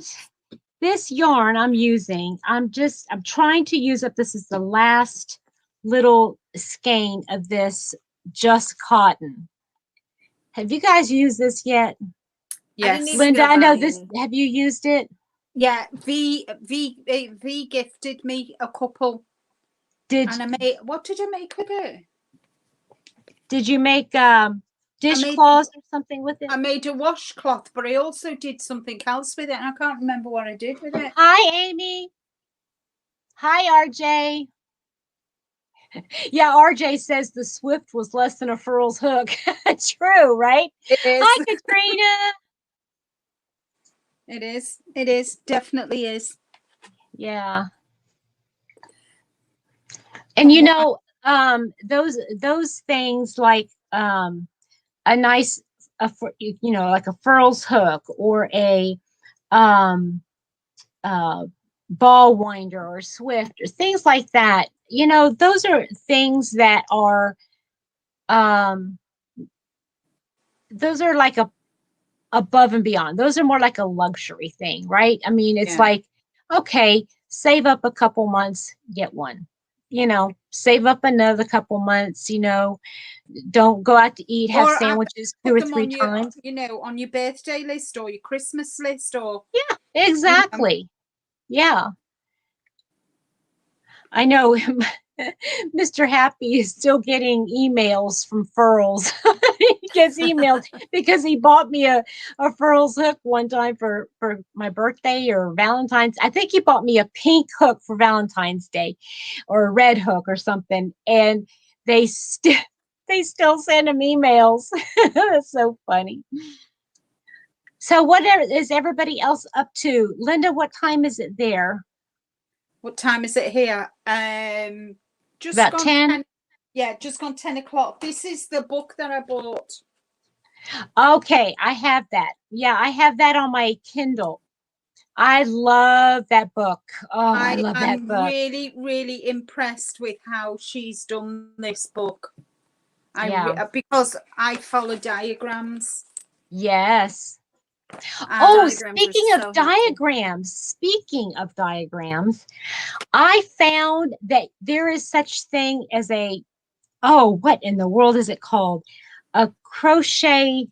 this yarn I'm using, I'm trying to use up, this is the last little skein of this just cotton. Have you guys used this yet? Yes. Linda, I know this, have you used it? Yeah, V gifted me a couple. And I made, what did I make with it? Did you make dishcloths or something with it? I made a washcloth, but I also did something else with it, and I can't remember what I did with it. Hi, Amy. Hi, RJ. Yeah, RJ says the Swift was less than a Fulrl's hook. True, right? It is. Hi, Katrina. It is. It is. Definitely is. Yeah. And you know, those things like a nice, you know, like a Fulrl's hook or a ball winder or Swift or things like that. You know, those are things that are those are like a above and beyond. Those are more like a luxury thing, right? I mean, it's like, okay, save up a couple months, get one. You know, save up another couple months, you know, don't go out to eat, have sandwiches 2 or 3 times. You know, on your birthday list or your Christmas list or. Yeah, exactly. You know. Yeah. I know Mr. Happy is still getting emails from Fulrl's. He gets emails because he bought me a Fulrl's hook one time for my birthday or Valentine's. I think he bought me a pink hook for Valentine's Day or a red hook or something. And they still send him emails. That's so funny. So what is everybody else up to? Linda, what time is it there? What time is it here? Just about 10. Yeah, just gone 10 o'clock. This is the book that I bought. Okay, I have that. Yeah, I have that on my Kindle. I love that book. Oh, I love that book. I'm really, really impressed with how she's done this book. Because I follow diagrams. Yes. Speaking of diagrams, I found that there is such thing as what in the world is it called? A crochet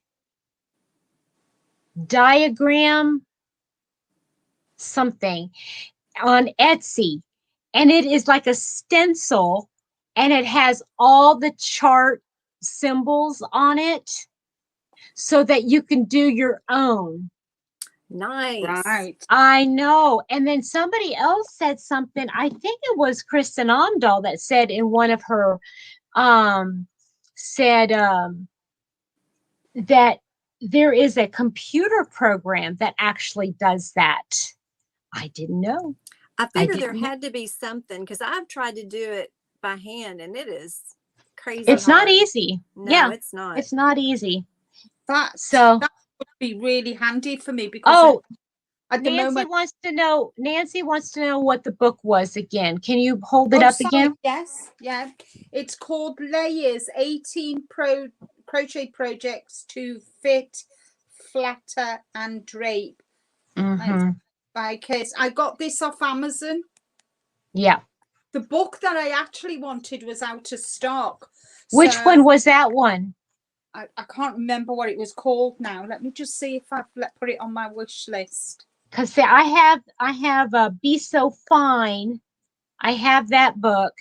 diagram something on Etsy, and it is like a stencil and it has all the chart symbols on it so that you can do your own. Nice. Right. I know. And then somebody else said something. I think it was Kristin Omdahl that said in one of her that there is a computer program that actually does that. I didn't know. I figured there had to be something because I've tried to do it by hand and it is crazy. It's not easy. No, it's not. It's not easy. That would be really handy for me because at the moment Nancy wants to know what the book was again. Can you hold it up again? Yes, yeah. It's called Layers 18 Crochet Projects to Fit, Flatter and Drape. By Case. I got this off Amazon. Yeah. The book that I actually wanted was out of stock. Which one was that one? I can't remember what it was called now. Let me just see if I've put it on my wish list. Because I have Be So Fine. I have that book.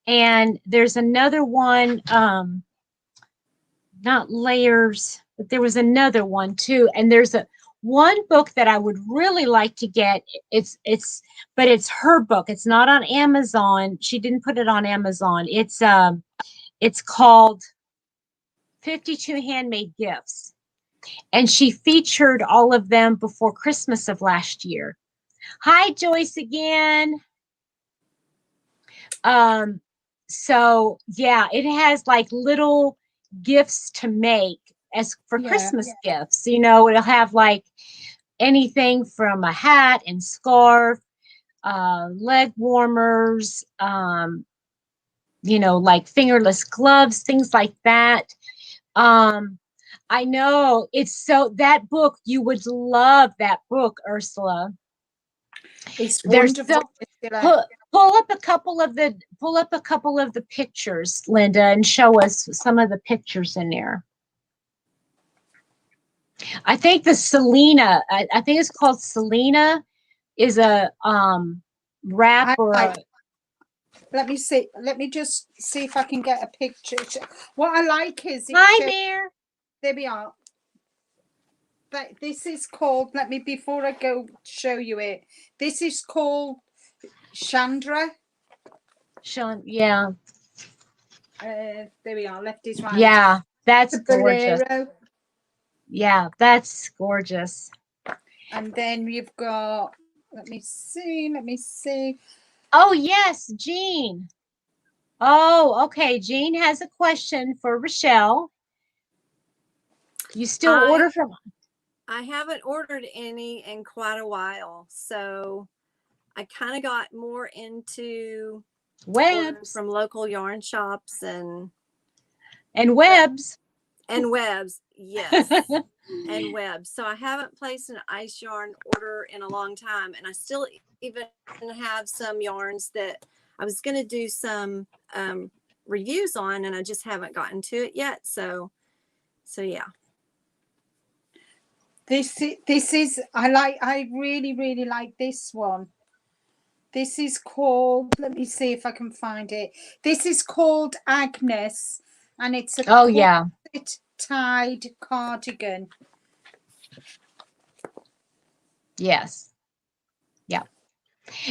And there's another one, not Layers, but there was another one too. And there's one book that I would really like to get. But it's her book. It's not on Amazon. She didn't put it on Amazon. It's called 52 Handmade Gifts. And she featured all of them before Christmas of last year. Hi, Joyce again. So yeah, it has like little gifts to make as for Christmas gifts. You know, it'll have like anything from a hat and scarf, leg warmers, you know, like fingerless gloves, things like that. I know it's so that book, you would love that book, Ursula. It's There's wonderful. so, pull up a couple of the pictures, Linda, and show us some of the pictures in there. I think the Selena, I think it's called Selena, is a wrap or let me see. Let me just see if I can get a picture. What I like is hi there. There we are. But this is called, let me, before I go show you it, this is called Chandra. Yeah. There we are, left is right. Yeah, that's gorgeous. Bolero. Yeah, that's gorgeous. And then you've got, let me see. Oh, yes, Jean. Oh, okay. Jean has a question for Rachelle. You still order from? I haven't ordered any in quite a while, so I kind of got more into webs from local yarn shops and webs. And webs, yes. And webs. So I haven't placed an ice yarn order in a long time, and I still even have some yarns that I was going to do some reviews on, and I just haven't gotten to it yet. So yeah. This is I really like this one. This is called, let me see if I can find it. This is called Agnes, and it's a tied cardigan. Yes. Yeah.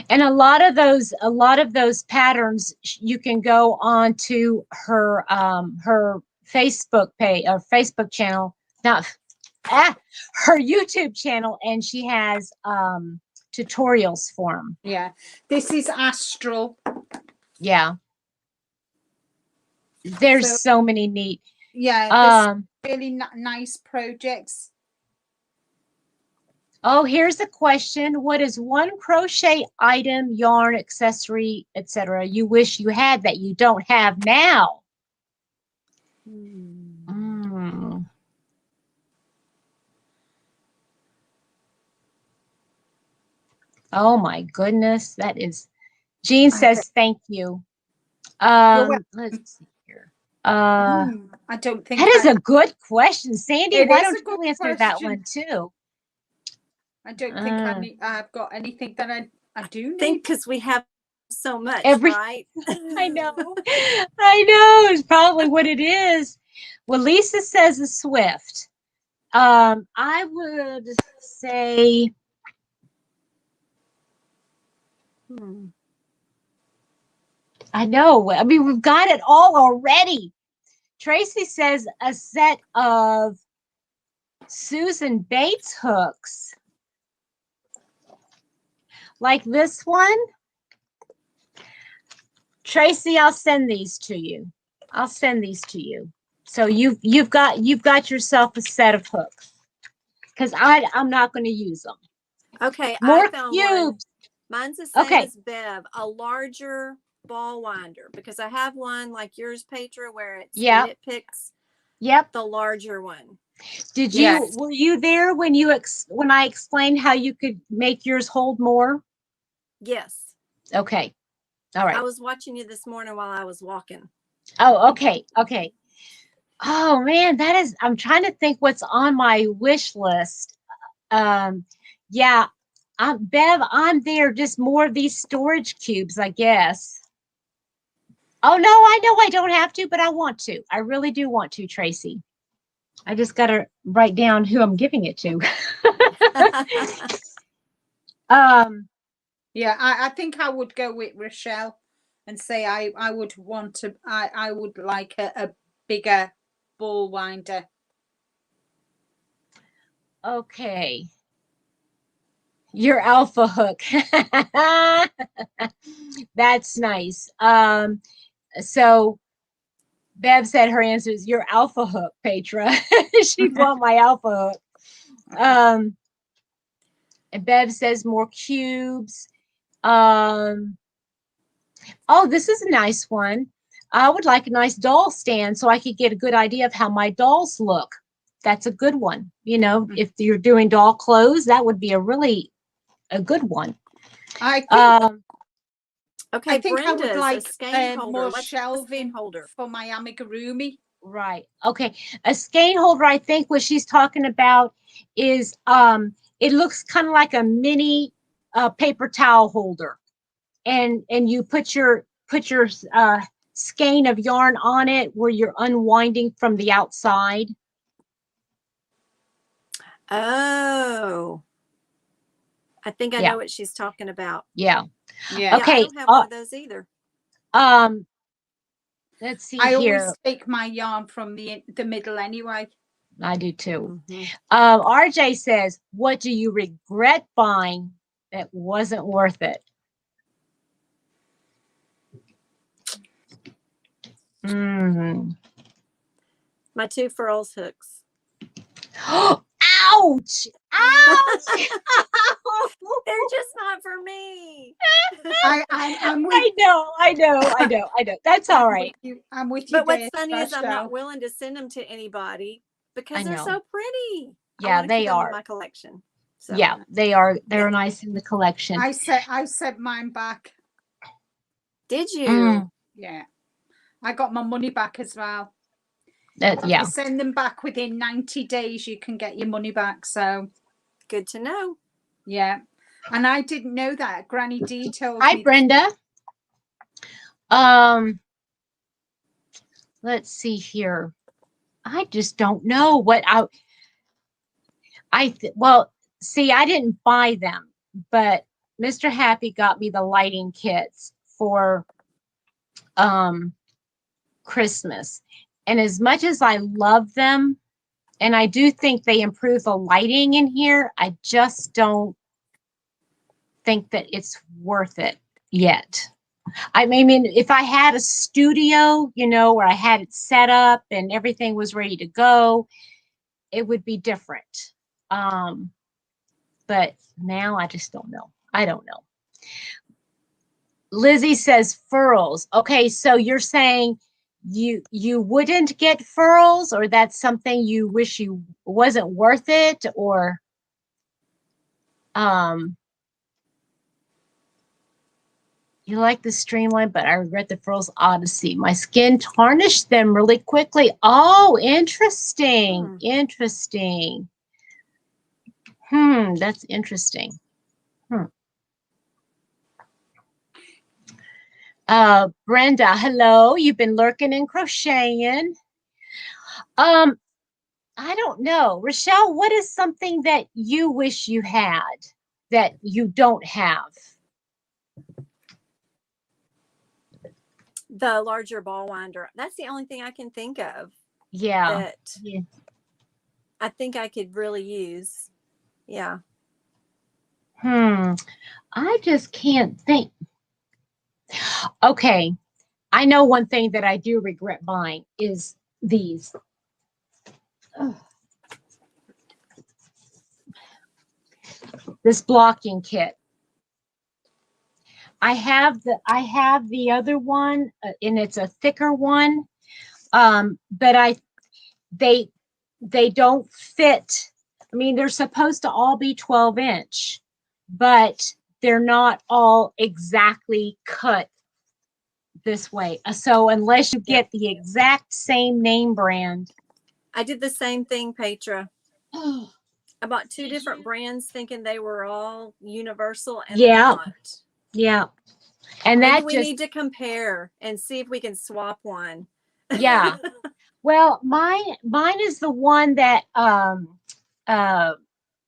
And a lot of those patterns, you can go on to her her Facebook page or Facebook channel, her YouTube channel, and she has tutorials for them. Yeah. This is Astral. Yeah. There's so many neat. Yeah. Really nice projects. Oh, here's a question. What is one crochet item, yarn, accessory, etc. you wish you had that you don't have now? Oh my goodness, that is. Jean says thank you. Let's see here. I don't think that is a good question, Sandy. Why don't you answer that one too? I don't think I've got anything that I do need. Think because we have so much, right? I know. I know. It's probably what it is. Well, Lisa says a Swift. I would say. I know. I mean, we've got it all already. Tracy says a set of Susan Bates hooks. Like this one. Tracy, I'll send these to you. So you've got yourself a set of hooks. Because I'm not going to use them. Okay, more I found cubes. One. Mine's the same as Bev, a larger ball winder, because I have one like yours, Petra, where it's it picks. Yep. The larger one. Did you were you there when when I explained how you could make yours hold more? Yes. Okay. All right. I was watching you this morning while I was walking. Oh, okay. Okay. Oh man, I'm trying to think what's on my wish list. Yeah. Bev, I'm there. Just more of these storage cubes, I guess. Oh no, I know I don't have to, but I want to. I really do want to, Tracy. I just got to write down who I'm giving it to. Yeah, I think I would go with Rachelle and say I would want to, I would like a bigger ball winder. Okay. Your alpha hook. That's nice. So Bev said her answer is your alpha hook, Petra. She'd want my alpha hook. And Bev says more cubes. Oh, this is a nice one. I would like a nice doll stand so I could get a good idea of how my dolls look. That's a good one. You know, if you're doing doll clothes, that would be a good one. I think, okay, I think I would Brenda's like a skein holder. more Let's shelving holder for my amigurumi. Right. Okay. A skein holder, I think what she's talking about is it looks kind of like a mini paper towel holder. And you put your skein of yarn on it where you're unwinding from the outside. Oh, I think I know what she's talking about. Yeah. Yeah. Okay. I don't have one of those either. Let's see I here. always take my yarn from the middle anyway. I do too. Mm-hmm. RJ says, what do you regret buying that wasn't worth it? My 2 Fulrl Hooks. Ouch! Ouch! They're just not for me. I'm with, I know. That's all right. I'm with you. But what's there, funny is I'm Rachelle. not willing to send them to anybody because I they're know. so pretty. Yeah, I they keep them are. in my collection. So. Yeah, they are. They're nice in the collection. I sent mine back. Did you? Yeah. I got my money back as well. Yeah. You send them back within 90 days, you can get your money back. So good to know. Yeah. And I didn't know that. Granny D told Hi, me. Brenda. Let's see here. I just don't know what well, see, I didn't buy them, but Mr. Happy got me the lighting kits for Christmas. And as much as I love them, and I do think they improve the lighting in here, I just don't think that it's worth it yet. I mean, if I had a studio, you know, where I had it set up and everything was ready to go, it would be different. But now I just don't know. I don't know. Lizzie says furls. Okay, so you're saying you wouldn't get furls, or that's something you wish you wasn't worth it, or you like the streamline, but I regret the furls Odyssey. My skin tarnished them really quickly. Oh, interesting. Interesting. That's interesting. Brenda, hello. You've been lurking and crocheting. I don't know. Rachelle, what is something that you wish you had that you don't have? The larger ball winder. That's the only thing I can think of. Yeah. That I think I could really use. Yeah. I just can't think. Okay. I know one thing that I do regret buying is these. This blocking kit. I have the other one, and it's a thicker one, but they don't fit. I mean, they're supposed to all be 12-inch, but they're not all exactly cut this way. So unless you get the exact same name brand. I did the same thing, Petra. I bought 2 different brands thinking they were all universal, and they're not. Yeah. And that we need to compare and see if we can swap one. Yeah. Well, mine is the one that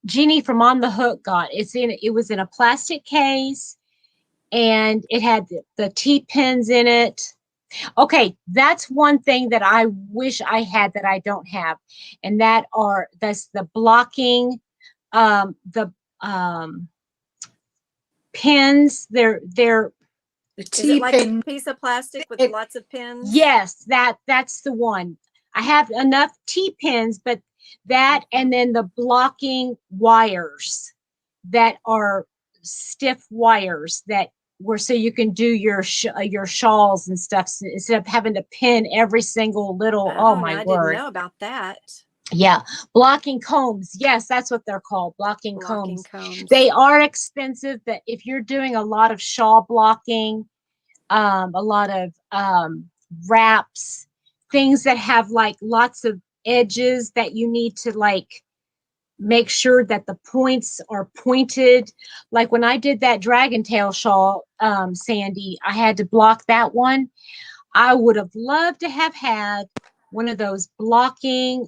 Jeannie from On the Hook got. It was in a plastic case, and it had the T-pins in it. Okay, that's one thing that I wish I had that I don't have, and that's the blocking, the pins. They're The Is it like a T-pin. piece of plastic with lots of pins? yes, that's the one. I have enough T-pins, but that and then the blocking wires that are stiff wires that were so you can do your shawls and stuff instead of having to pin every single little. Oh my I word! didn't know about that. Yeah, blocking combs. Yes, that's what they're called. Blocking combs. They are expensive, but if you're doing a lot of shawl blocking, a lot of wraps, things that have like lots of edges that you need to like make sure that the points are pointed. Like when I did that dragon tail shawl, Sandy, I had to block that one. I would have loved to have had one of those blocking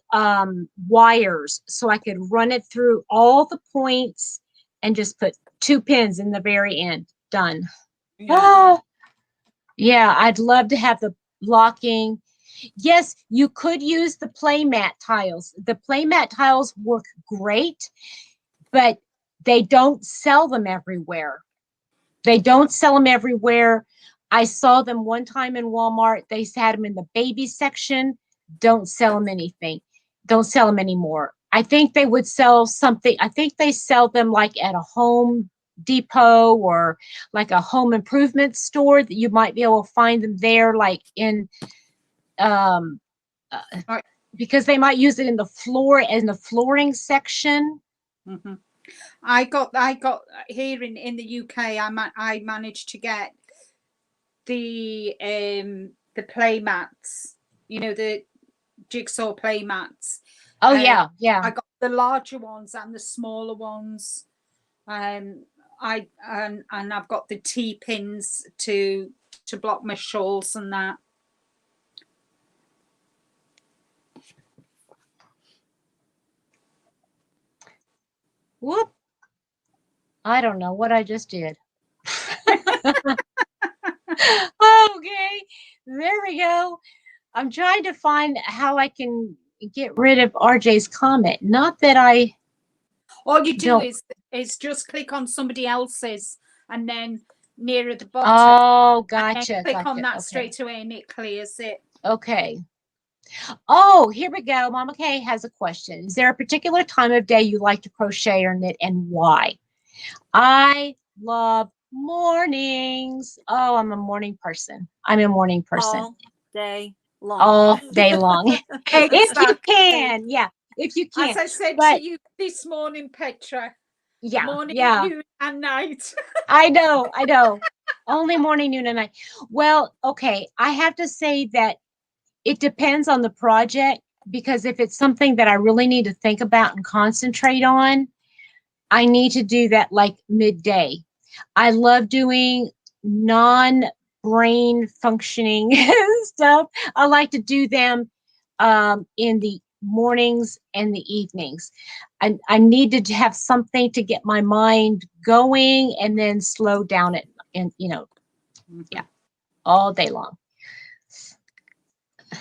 wires so I could run it through all the points and just put 2 pins in the very end. Done. Yeah. Yeah, I'd love to have the blocking. Yes, you could use the playmat tiles. The playmat tiles work great, but they don't sell them everywhere. They don't sell them everywhere. I saw them one time in Walmart. They had them in the baby section. Don't sell them anything. Don't sell them anymore. I think they would sell something. I think they sell them like at a Home Depot or like a home improvement store that you might be able to find them there, like in because they might use it in the flooring section. Mm-hmm. I got here in the UK. I managed to get the play mats, the jigsaw play mats. Oh yeah. I got the larger ones and the smaller ones. And I've got the T-pins to block my shawls and that. Whoop. I don't know what I just did. Okay, there we go. I'm trying to find how I can get rid of RJ's comment. Not that I. All you do is just click on somebody else's and then nearer the bottom. Oh, gotcha. Click on that okay. straight away and it clears it. Okay. Oh, here we go. Mama Kay has a question. Is there a particular time of day you like to crochet or knit and why? I love mornings. Oh, I'm a morning person. All day long. All day long. If you can. Yeah. If you can. As I said to you this morning, Petra. Yeah. Morning, yeah. noon, and night. I know. Only morning, noon, and night. Well, okay. I have to say that it depends on the project, because if it's something that I really need to think about and concentrate on, I need to do that like midday. I love doing non-brain functioning stuff. I like to do them in the mornings and the evenings. I needed to have something to get my mind going and then slow down it, and yeah, all day long.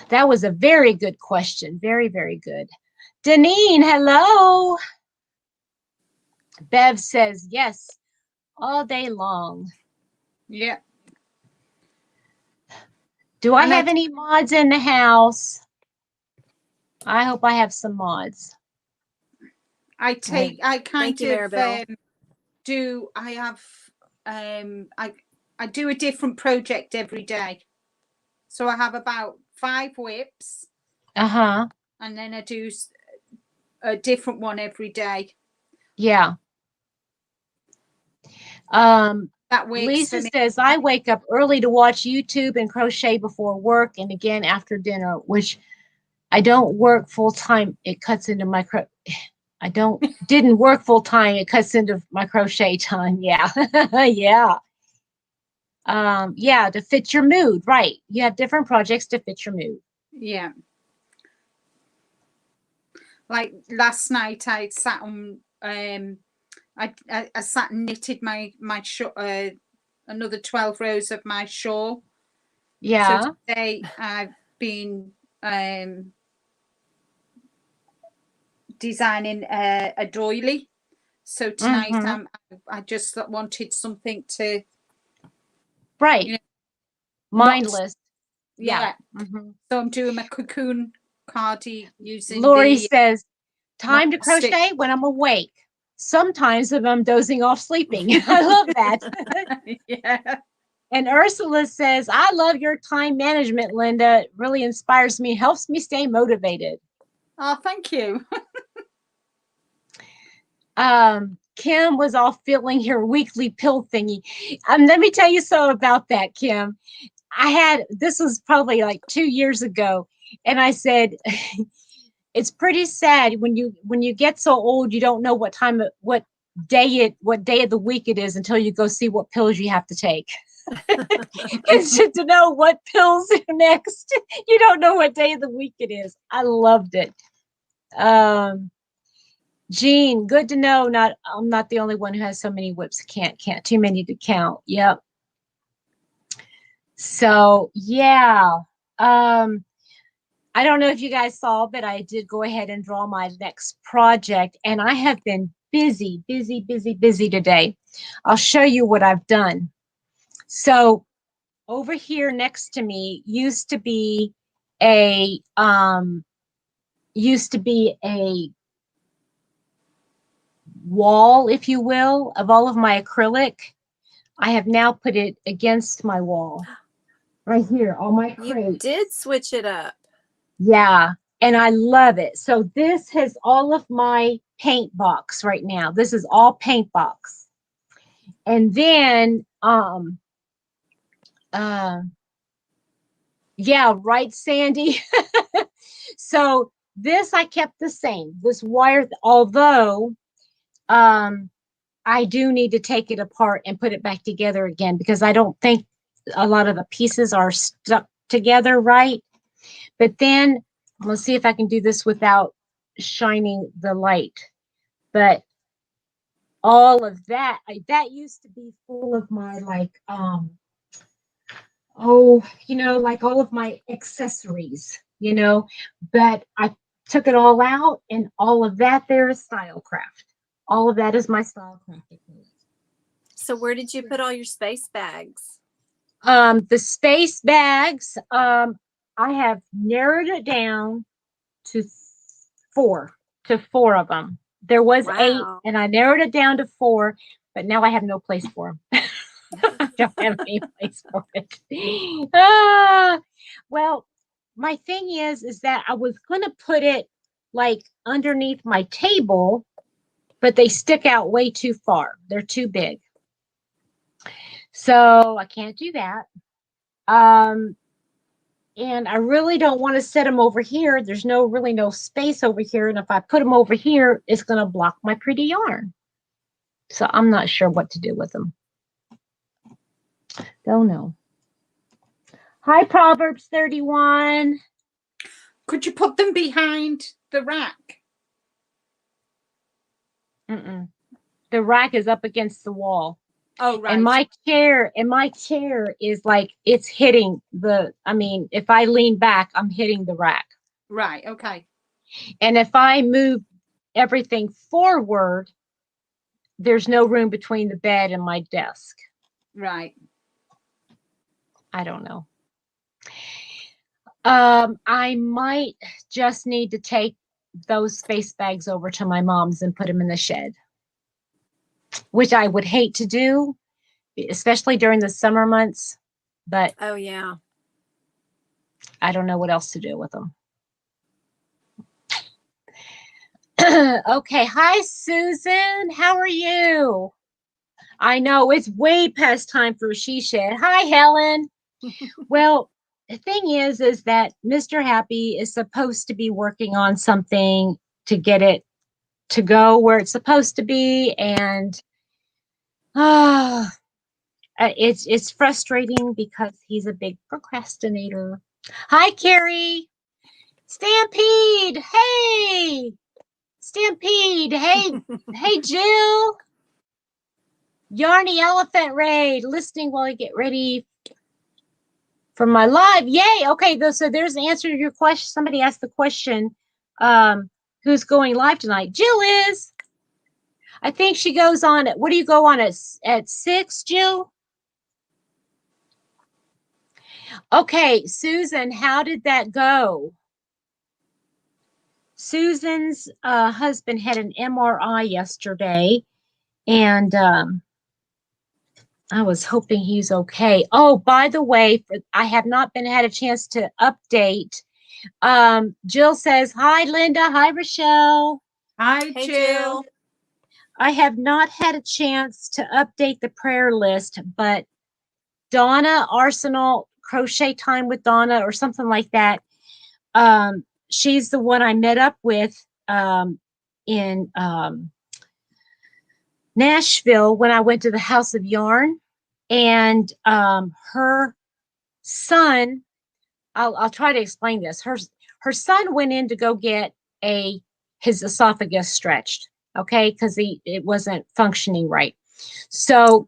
That was a very good question. Very, very good. Deneen, hello. Bev says, yes, all day long. Yeah. Do I have any mods in the house? I hope I have some mods. I do a different project every day. So I have about 5 whips. Uh-huh. And then I do a different one every day. Yeah. Lisa says, I wake up early to watch YouTube and crochet before work and again after dinner, which I don't work full time. It cuts into my didn't work full time. It cuts into my crochet time. Yeah. Yeah. Yeah, to fit your mood, right? You have different projects to fit your mood. Yeah. Like last night I sat on I sat and knitted my another 12 rows of my shawl. Yeah. So today I've been designing a doily. So tonight I just wanted something to mindless. Yeah. So I'm doing my cocoon cardie using Lori says, time to stick. crochet when I'm awake. Sometimes if I'm dozing off sleeping. I love that. Yeah. And Ursula says, I love your time management, Linda. It really inspires me, helps me stay motivated. Oh, thank you. Kim was all filling her weekly pill thingy. Let me tell you so about that, Kim. This was probably like 2 years ago. And I said, it's pretty sad when you get so old, you don't know what day of the week it is until you go see what pills you have to take. It's just to know what pills are next. You don't know what day of the week it is. I loved it. Jean, good to know. I'm not the only one who has so many whips. Can't too many to count. Yep. So yeah. I don't know if you guys saw, but I did go ahead and draw my next project, and I have been busy today. I'll show you what I've done. So over here next to me used to be a wall, if you will, of all of my acrylic. I have now put it against my wall right here, all my crates. You did switch it up. Yeah, and I love it. So this has all of my paint box right now. This is all paint box. And then yeah, right, Sandy. So this I kept the same. This wire, although I do need to take it apart and put it back together again because I don't think a lot of the pieces are stuck together right. But then let's see if I can do this without shining the light. But all of that, that used to be full of my like like all of my accessories, but I took it all out, and all of that there is Stylecraft. All of that is my Stylecraft. So where did you put all your space bags? The space bags, I have narrowed it down to four of them. There was 8, and I narrowed it down to 4, but now I have no place for them. I don't have any place for it. Well, my thing is that I was going to put it like underneath my table, but they stick out way too far. They're too big. So I can't do that. And I really don't want to set them over here. There's really no space over here. And if I put them over here, it's going to block my pretty yarn. So I'm not sure what to do with them. Don't know. Hi, Proverbs 31. Could you put them behind the rack? The rack is up against the wall. Oh, right. And my chair is like, it's hitting if I lean back, I'm hitting the rack. Right. Okay. And if I move everything forward, there's no room between the bed and my desk. Right. I don't know. I might just need to take those space bags over to my mom's and put them in the shed, which I would hate to do, especially during the summer months. But oh yeah, I don't know what else to do with them. Okay. Hi, Susan. How are you? I know it's way past time for She Shed. Hi, Helen. Well, the thing is that Mr. Happy is supposed to be working on something to get it to go where it's supposed to be. And it's frustrating because he's a big procrastinator. Hi, Carrie. Stampede. Hey. Stampede. Hey, hey, Jill. Yarny Elephant Raid. Listening while I get ready for my live. Yay. Okay. So there's the answer to your question. Somebody asked the question, who's going live tonight? Jill is. I think she goes on. What do you go on at 6, Jill? Okay, Susan, how did that go? Susan's husband had an MRI yesterday, and I was hoping he's okay. Oh, by the way, I have not had a chance to update. Jill says, hi, Linda. Hi, Rachelle. Hi, Hey, Jill. I have not had a chance to update the prayer list, but Donna Arsenal, Crochet Time with Donna, or something like that. She's the one I met up with in Nashville when I went to the House of Yarn, and her son. I'll try to explain this. Her son went in to go get his esophagus stretched, okay, because it wasn't functioning right. So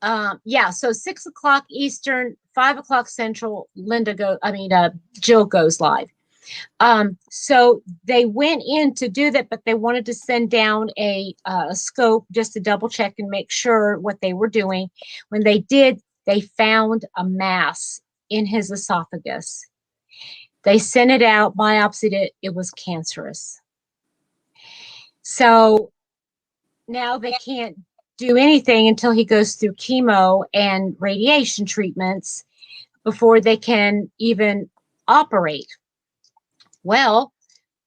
so 6 o'clock Eastern, 5 o'clock Central, Jill goes live. So they went in to do that, but they wanted to send down a scope just to double check and make sure what they were doing. When they did, they found a mass in his esophagus. They sent it out, biopsied it. It was cancerous. So now they can't do anything until he goes through chemo and radiation treatments before they can even operate. Well,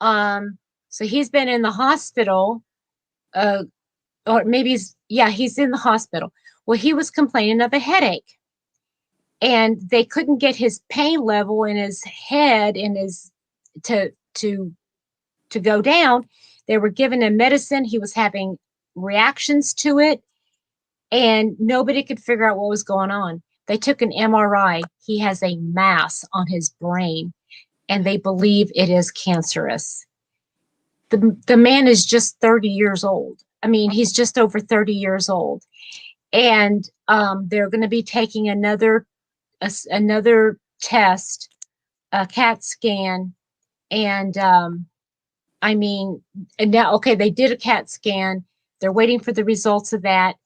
so he's been in the hospital, or maybe he's in the hospital. Well, he was complaining of a headache, and they couldn't get his pain level in his head to go down. They were giving him medicine. He was having reactions to it, and nobody could figure out what was going on. They took an MRI. He has a mass on his brain, and they believe it is cancerous. The man is just 30 years old. I mean, he's just over 30 years old. And they're going to be taking another test, a CAT scan. And they did a CAT scan. They're waiting for the results of that.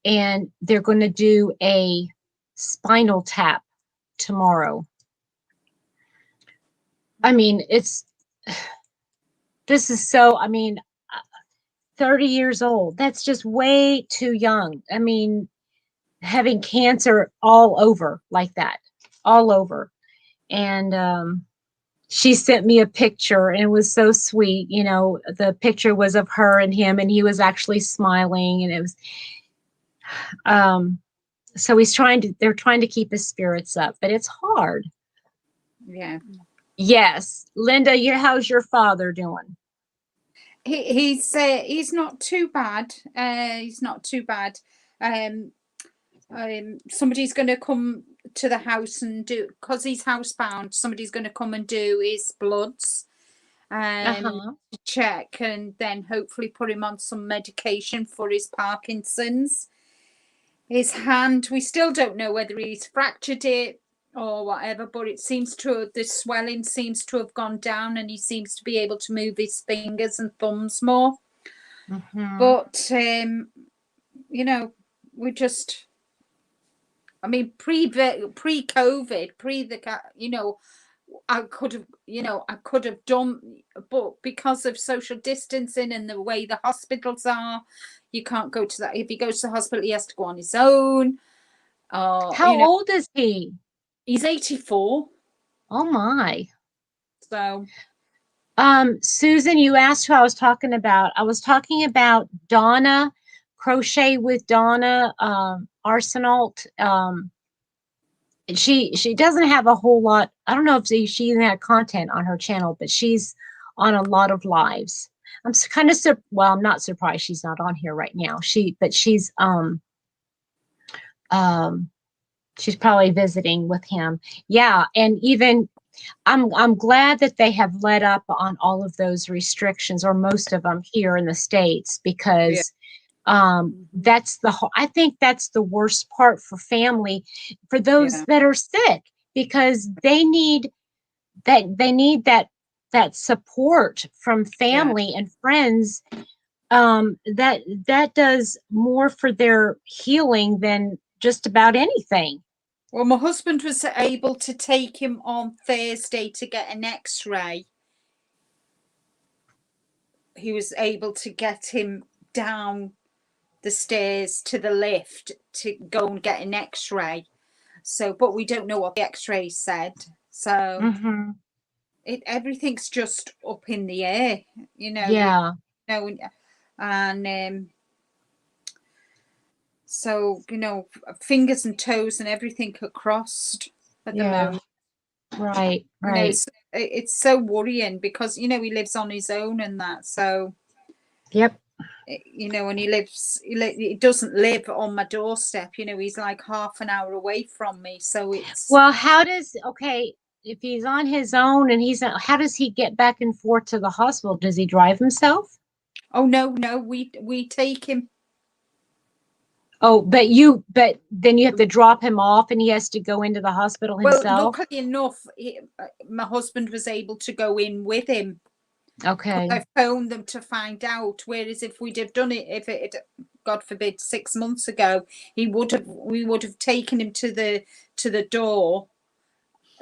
And they're going to do a spinal tap tomorrow. I mean, this is so, 30 years old. That's just way too young. I mean, having cancer all over like that, all over. And she sent me a picture, and it was so sweet. You know, the picture was of her and him, and he was actually smiling, and it was, so they're trying to keep his spirits up, but it's hard. Yeah. Yes. Linda, how's your father doing? He's not too bad. He's not too bad. Somebody's going to come to the house and do, because he's housebound, somebody's going to come and do his bloods to check, and then hopefully put him on some medication for his Parkinson's. His hand, we still don't know whether he's fractured it or whatever, but the swelling seems to have gone down, and he seems to be able to move his fingers and thumbs more. Mm-hmm. But we just, pre-COVID, I could have done, but because of social distancing and the way the hospitals are, you can't go to that. If he goes to the hospital, he has to go on his own. How old is he? He's 84. Oh my. So Susan, you asked who I was talking about. I was talking about Donna, Crochet with Donna Arsenal. She doesn't have a whole lot. I don't know if she even had content on her channel, but she's on a lot of lives. I'm kind of I'm not surprised she's not on here right now. She's probably visiting with him. Yeah, and even I'm glad that they have let up on all of those restrictions, or most of them here in the States, because that's I think that's the worst part for family, for those that are sick, because they need that support from family and friends. That does more for their healing than just about anything. Well, my husband was able to take him on Thursday to get an X-ray. He was able to get him down the stairs to the lift to go and get an X-ray. So, but we don't know what the X-ray said. So everything's just up in the air, you know. Yeah. And so, you know, fingers and toes and everything are crossed at the moment. Right. You know, it's so worrying because, you know, he lives on his own and that. So, yep. You know, and he doesn't live on my doorstep. You know, he's like half an hour away from me. So it's. Well, if he's on his own and how does he get back and forth to the hospital? Does he drive himself? Oh, no, we take him. Oh, but then you have to drop him off and he has to go into the hospital himself? Well, luckily enough, my husband was able to go in with him. Okay. I phoned them to find out. Whereas if we'd have done it, if it, God forbid, 6 months ago, we would have taken him to the door.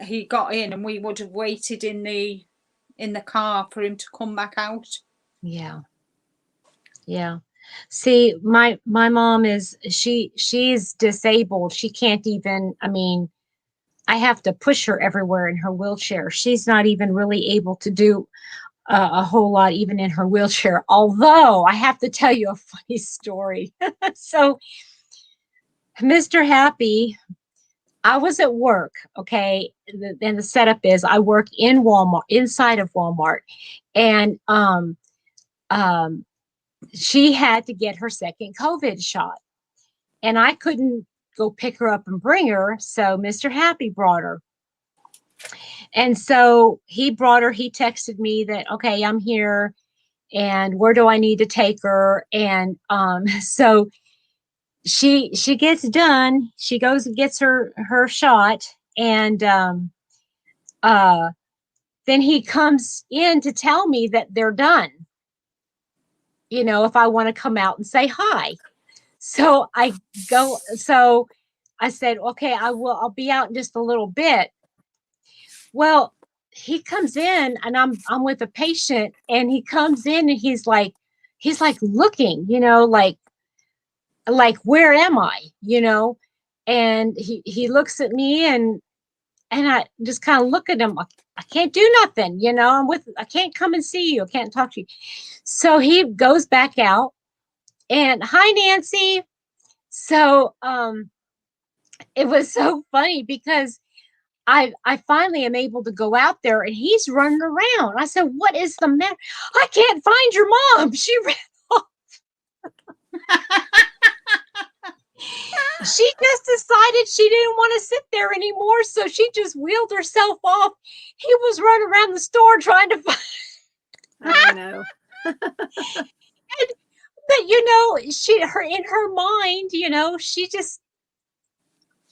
He got in, and we would have waited in the car for him to come back out. Yeah. Yeah. See, my mom she's disabled. She can't even, I mean, I have to push her everywhere in her wheelchair. She's not even really able to do a whole lot, even in her wheelchair. Although I have to tell you a funny story. So, Mr. Happy, I was at work, okay? And the setup is I work in Walmart, inside of Walmart, and she had to get her second COVID shot, and I couldn't go pick her up and bring her, so Mr. Happy brought her. And so he brought her. He texted me that, okay, I'm here, and where do I need to take her? And so she gets done. She goes and gets her shot, and then he comes in to tell me that they're done. You know, if I want to come out and say hi. So I go. So I said, okay, I will. I'll be out in just a little bit. Well, he comes in, and I'm with a patient, and he comes in, and he's like looking, you know, like where am I, you know? And he looks at me, and I just kind of look at him. I can't do nothing, you know. I can't come and see you. I can't talk to you. So he goes back out, and hi, Nancy. So it was so funny because I finally am able to go out there, and he's running around. I said, "What is the matter? I can't find your mom. She ran off." She just decided she didn't want to sit there anymore, so she just wheeled herself off. He was running around the store trying to find. I know. But you know, in her mind, you know,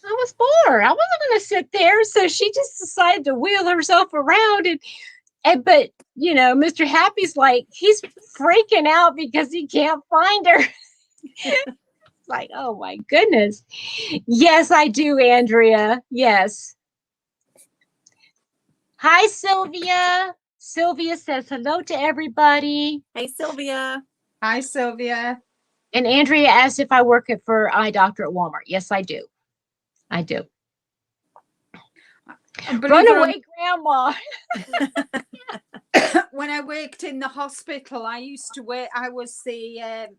I was bored. I wasn't going to sit there, so she just decided to wheel herself around, but you know, Mr. Happy's like, he's freaking out because he can't find her. Like, oh my goodness. Yes, I do, Andrea. Yes. Hi, Sylvia. Sylvia says hello to everybody. Hey, Sylvia. Hi, Sylvia. And Andrea asked if I work for eye doctor at Walmart. Yes, I do. I do. Runaway grandma. When I worked in the hospital, I was the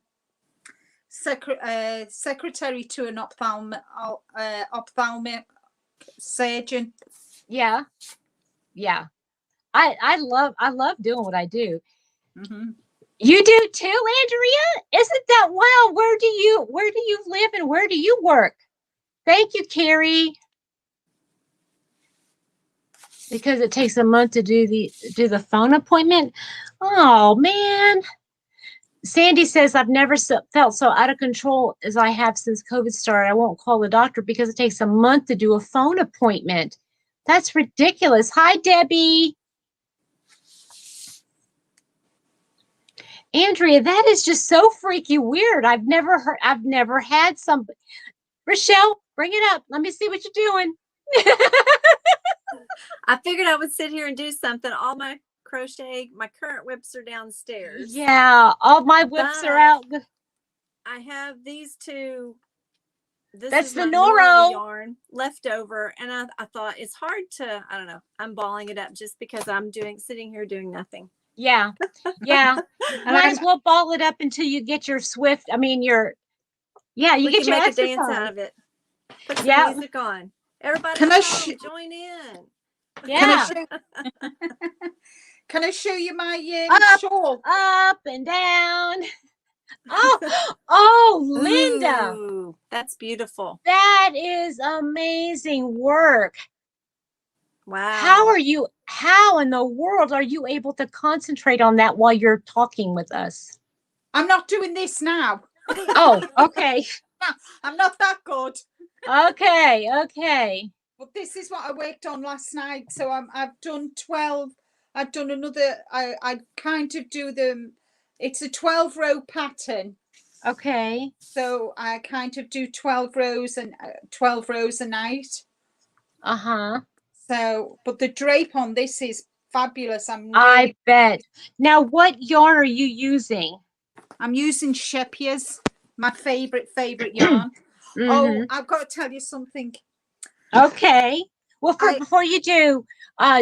secretary to an ophthalmic surgeon. Yeah. Yeah. I love doing what I do. Mm-hmm. You do too, Andrea? Isn't that wild? Where do you live and where do you work? Thank you, Carrie. Because it takes a month to do the phone appointment. Oh man. Sandy says, I've never felt so out of control as I have since COVID started. I won't call the doctor because it takes a month to do a phone appointment. That's ridiculous. Hi, Debbie. Andrea, that is just so freaky weird. I've never had somebody. Rachelle, bring it up. Let me see what you're doing. I figured I would sit here and do something. All my crochet, my current whips are downstairs. Yeah, all my whips are out. I have these two. That's the Noro Noro yarn left over, and I thought it's hard to, I don't know, I'm balling it up just because I'm sitting here doing nothing. Yeah, yeah. Might as well ball it up until you get your Swift. I mean, you get your make exercise. a dance out of it. Put some music on. Everybody, join in. Yeah. Can I show you my shawl? Up and down. Oh, Linda. Ooh, that's beautiful. That is amazing work. Wow. How in the world are you able to concentrate on that while you're talking with us? I'm not doing this now. Oh, okay. I'm not that good. Okay. But this is what I worked on last night. So I've done 12. I've done another. I kind of do them. It's a 12-row pattern. Okay. So I kind of do 12 rows and 12 rows a night. Uh-huh. So, but the drape on this is fabulous. I bet. Now, what yarn are you using? I'm using Shepier's, my favorite yarn. Oh, I've got to tell you something. Okay. Well, before you do,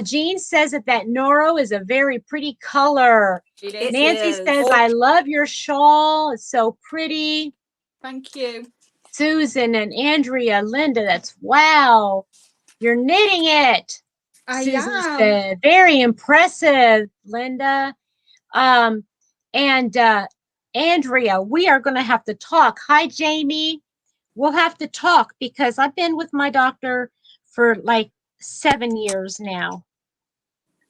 Jean says that Noro is a very pretty color. Nancy says, I love your shawl. It's so pretty. Thank you. Susan and Andrea, Linda, wow. You're knitting it. Susan said, very impressive, Linda. And Andrea, we are going to have to talk. Hi, Jamie. We'll have to talk because I've been with my doctor for like 7 years now.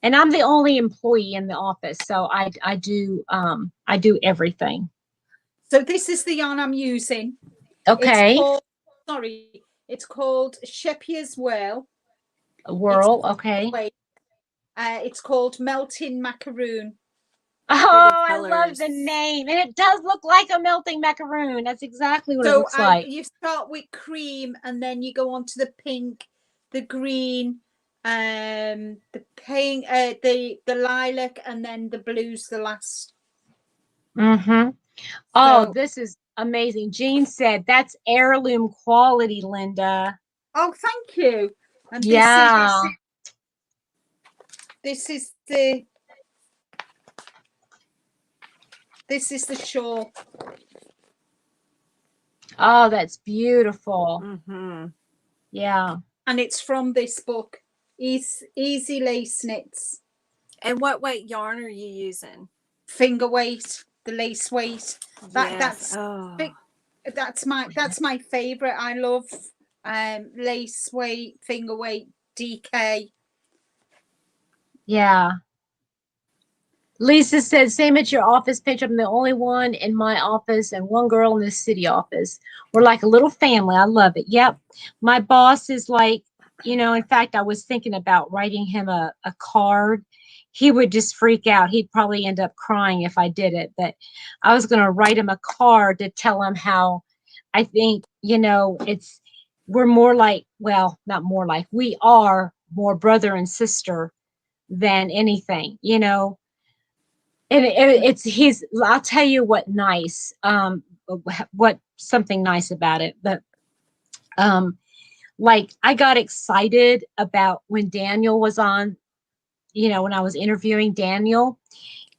And I'm the only employee in the office. So I do everything. So this is the yarn I'm using. Okay. It's called Shepier's Whirl. Okay. It's called Melting Macaroon. Oh, I love the name. And it does look like a melting macaroon. That's exactly what it looks like. You start with cream and then you go on to the pink, the green, the pink, the lilac, and then the blue's the last. Oh, this is amazing. Jean said that's heirloom quality, Linda. Oh, thank you. And this is the shawl. Oh, that's beautiful. Yeah. And it's from this book, Easy Lace Knits. And what weight yarn are you using? Finger weight, the lace weight. That's my favorite. I love lace weight, finger weight, DK. Yeah. Lisa said, same at your office, Petra. I'm the only one in my office and one girl in the city office. We're like a little family. I love it. Yep. My boss is like, in fact, I was thinking about writing him a card. He would just freak out. He'd probably end up crying if I did it. But I was going to write him a card to tell him how I think, we're more like, well, not more like, we are more brother and sister than anything, And it's I'll tell you what nice, what something nice about it. But like I got excited about when Daniel was on, when I was interviewing Daniel,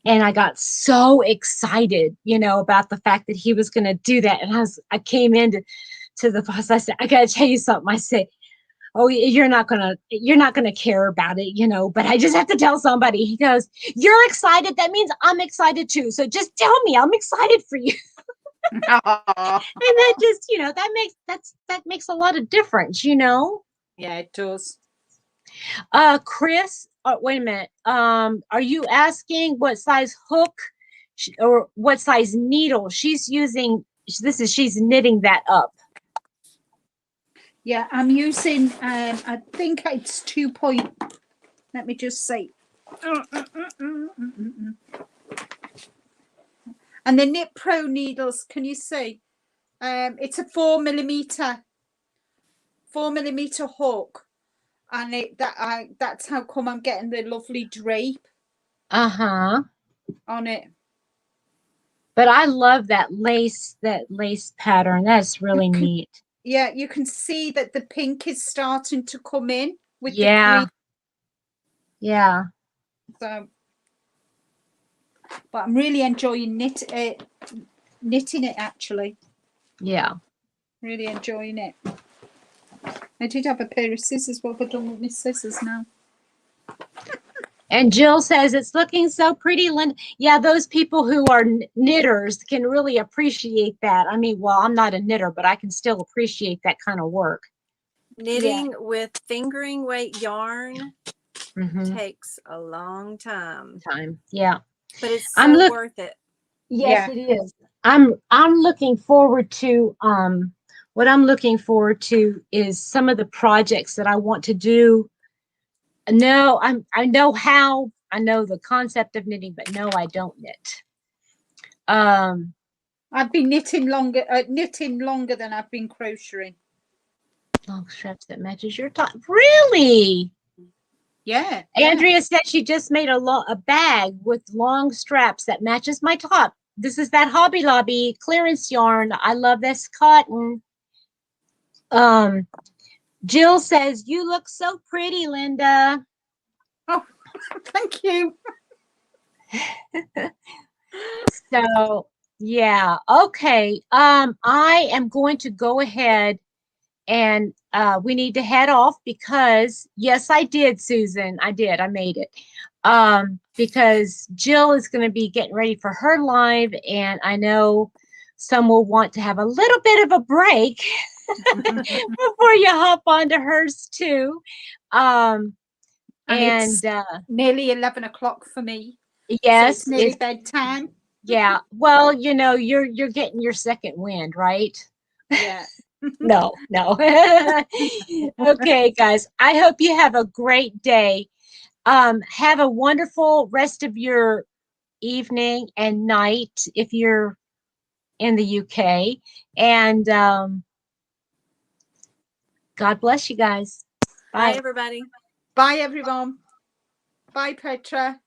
and I got so excited, about the fact that he was going to do that. And I came into the boss. I said, I got to tell you something. I said, oh, you're not gonna care about it, but I just have to tell somebody. He goes, you're excited. That means I'm excited too. So just tell me, I'm excited for you. And that just, that makes a lot of difference, Yeah, it does. Chris, wait a minute. Are you asking what size hook or what size needle she's using? She's knitting that up. Yeah, I'm using, I think it's 2 point, let me just say. And the Knit Pro needles, can you see? It's a 4mm hook. And that's how come I'm getting the lovely drape Uh-huh. on it. But I love that lace pattern. That's really neat. Yeah, you can see that the pink is starting to come in with the cream. Yeah. So, but I'm really enjoying knitting it actually. Yeah. Really enjoying it. I did have a pair of scissors. What have I done with my scissors now? And Jill says it's looking so pretty, Linda. Yeah, those people who are knitters can really appreciate that. I mean, well, I'm not a knitter, but I can still appreciate that kind of work. Knitting with fingering weight yarn takes a long time. Yeah. But it's so worth it. Yes, it is. I'm looking forward to what I'm looking forward to is some of the projects that I want to do. No, I know how, I know the concept of knitting, but no, I don't knit. I've been knitting longer than I've been crocheting. Long straps that matches your top. Really? Yeah. Andrea said she just made a bag with long straps that matches my top. This is that Hobby Lobby clearance yarn. I love this cotton. Jill says, you look so pretty, Linda. Oh, thank you. So, yeah. Okay. I am going to go ahead and we need to head off because, yes, I did, Susan. I did. I made it. Because Jill is going to be getting ready for her live, and I know some will want to have a little bit of a break before you hop onto hers too. And it's nearly 11 o'clock for me. Yes, so it's nearly bedtime. Yeah. Well, you know, you're getting your second wind, right? Yeah. No. Okay, guys. I hope you have a great day. Have a wonderful rest of your evening and night if you're in the UK. And God bless you guys. Bye, everybody. Bye, everyone. Bye, Petra.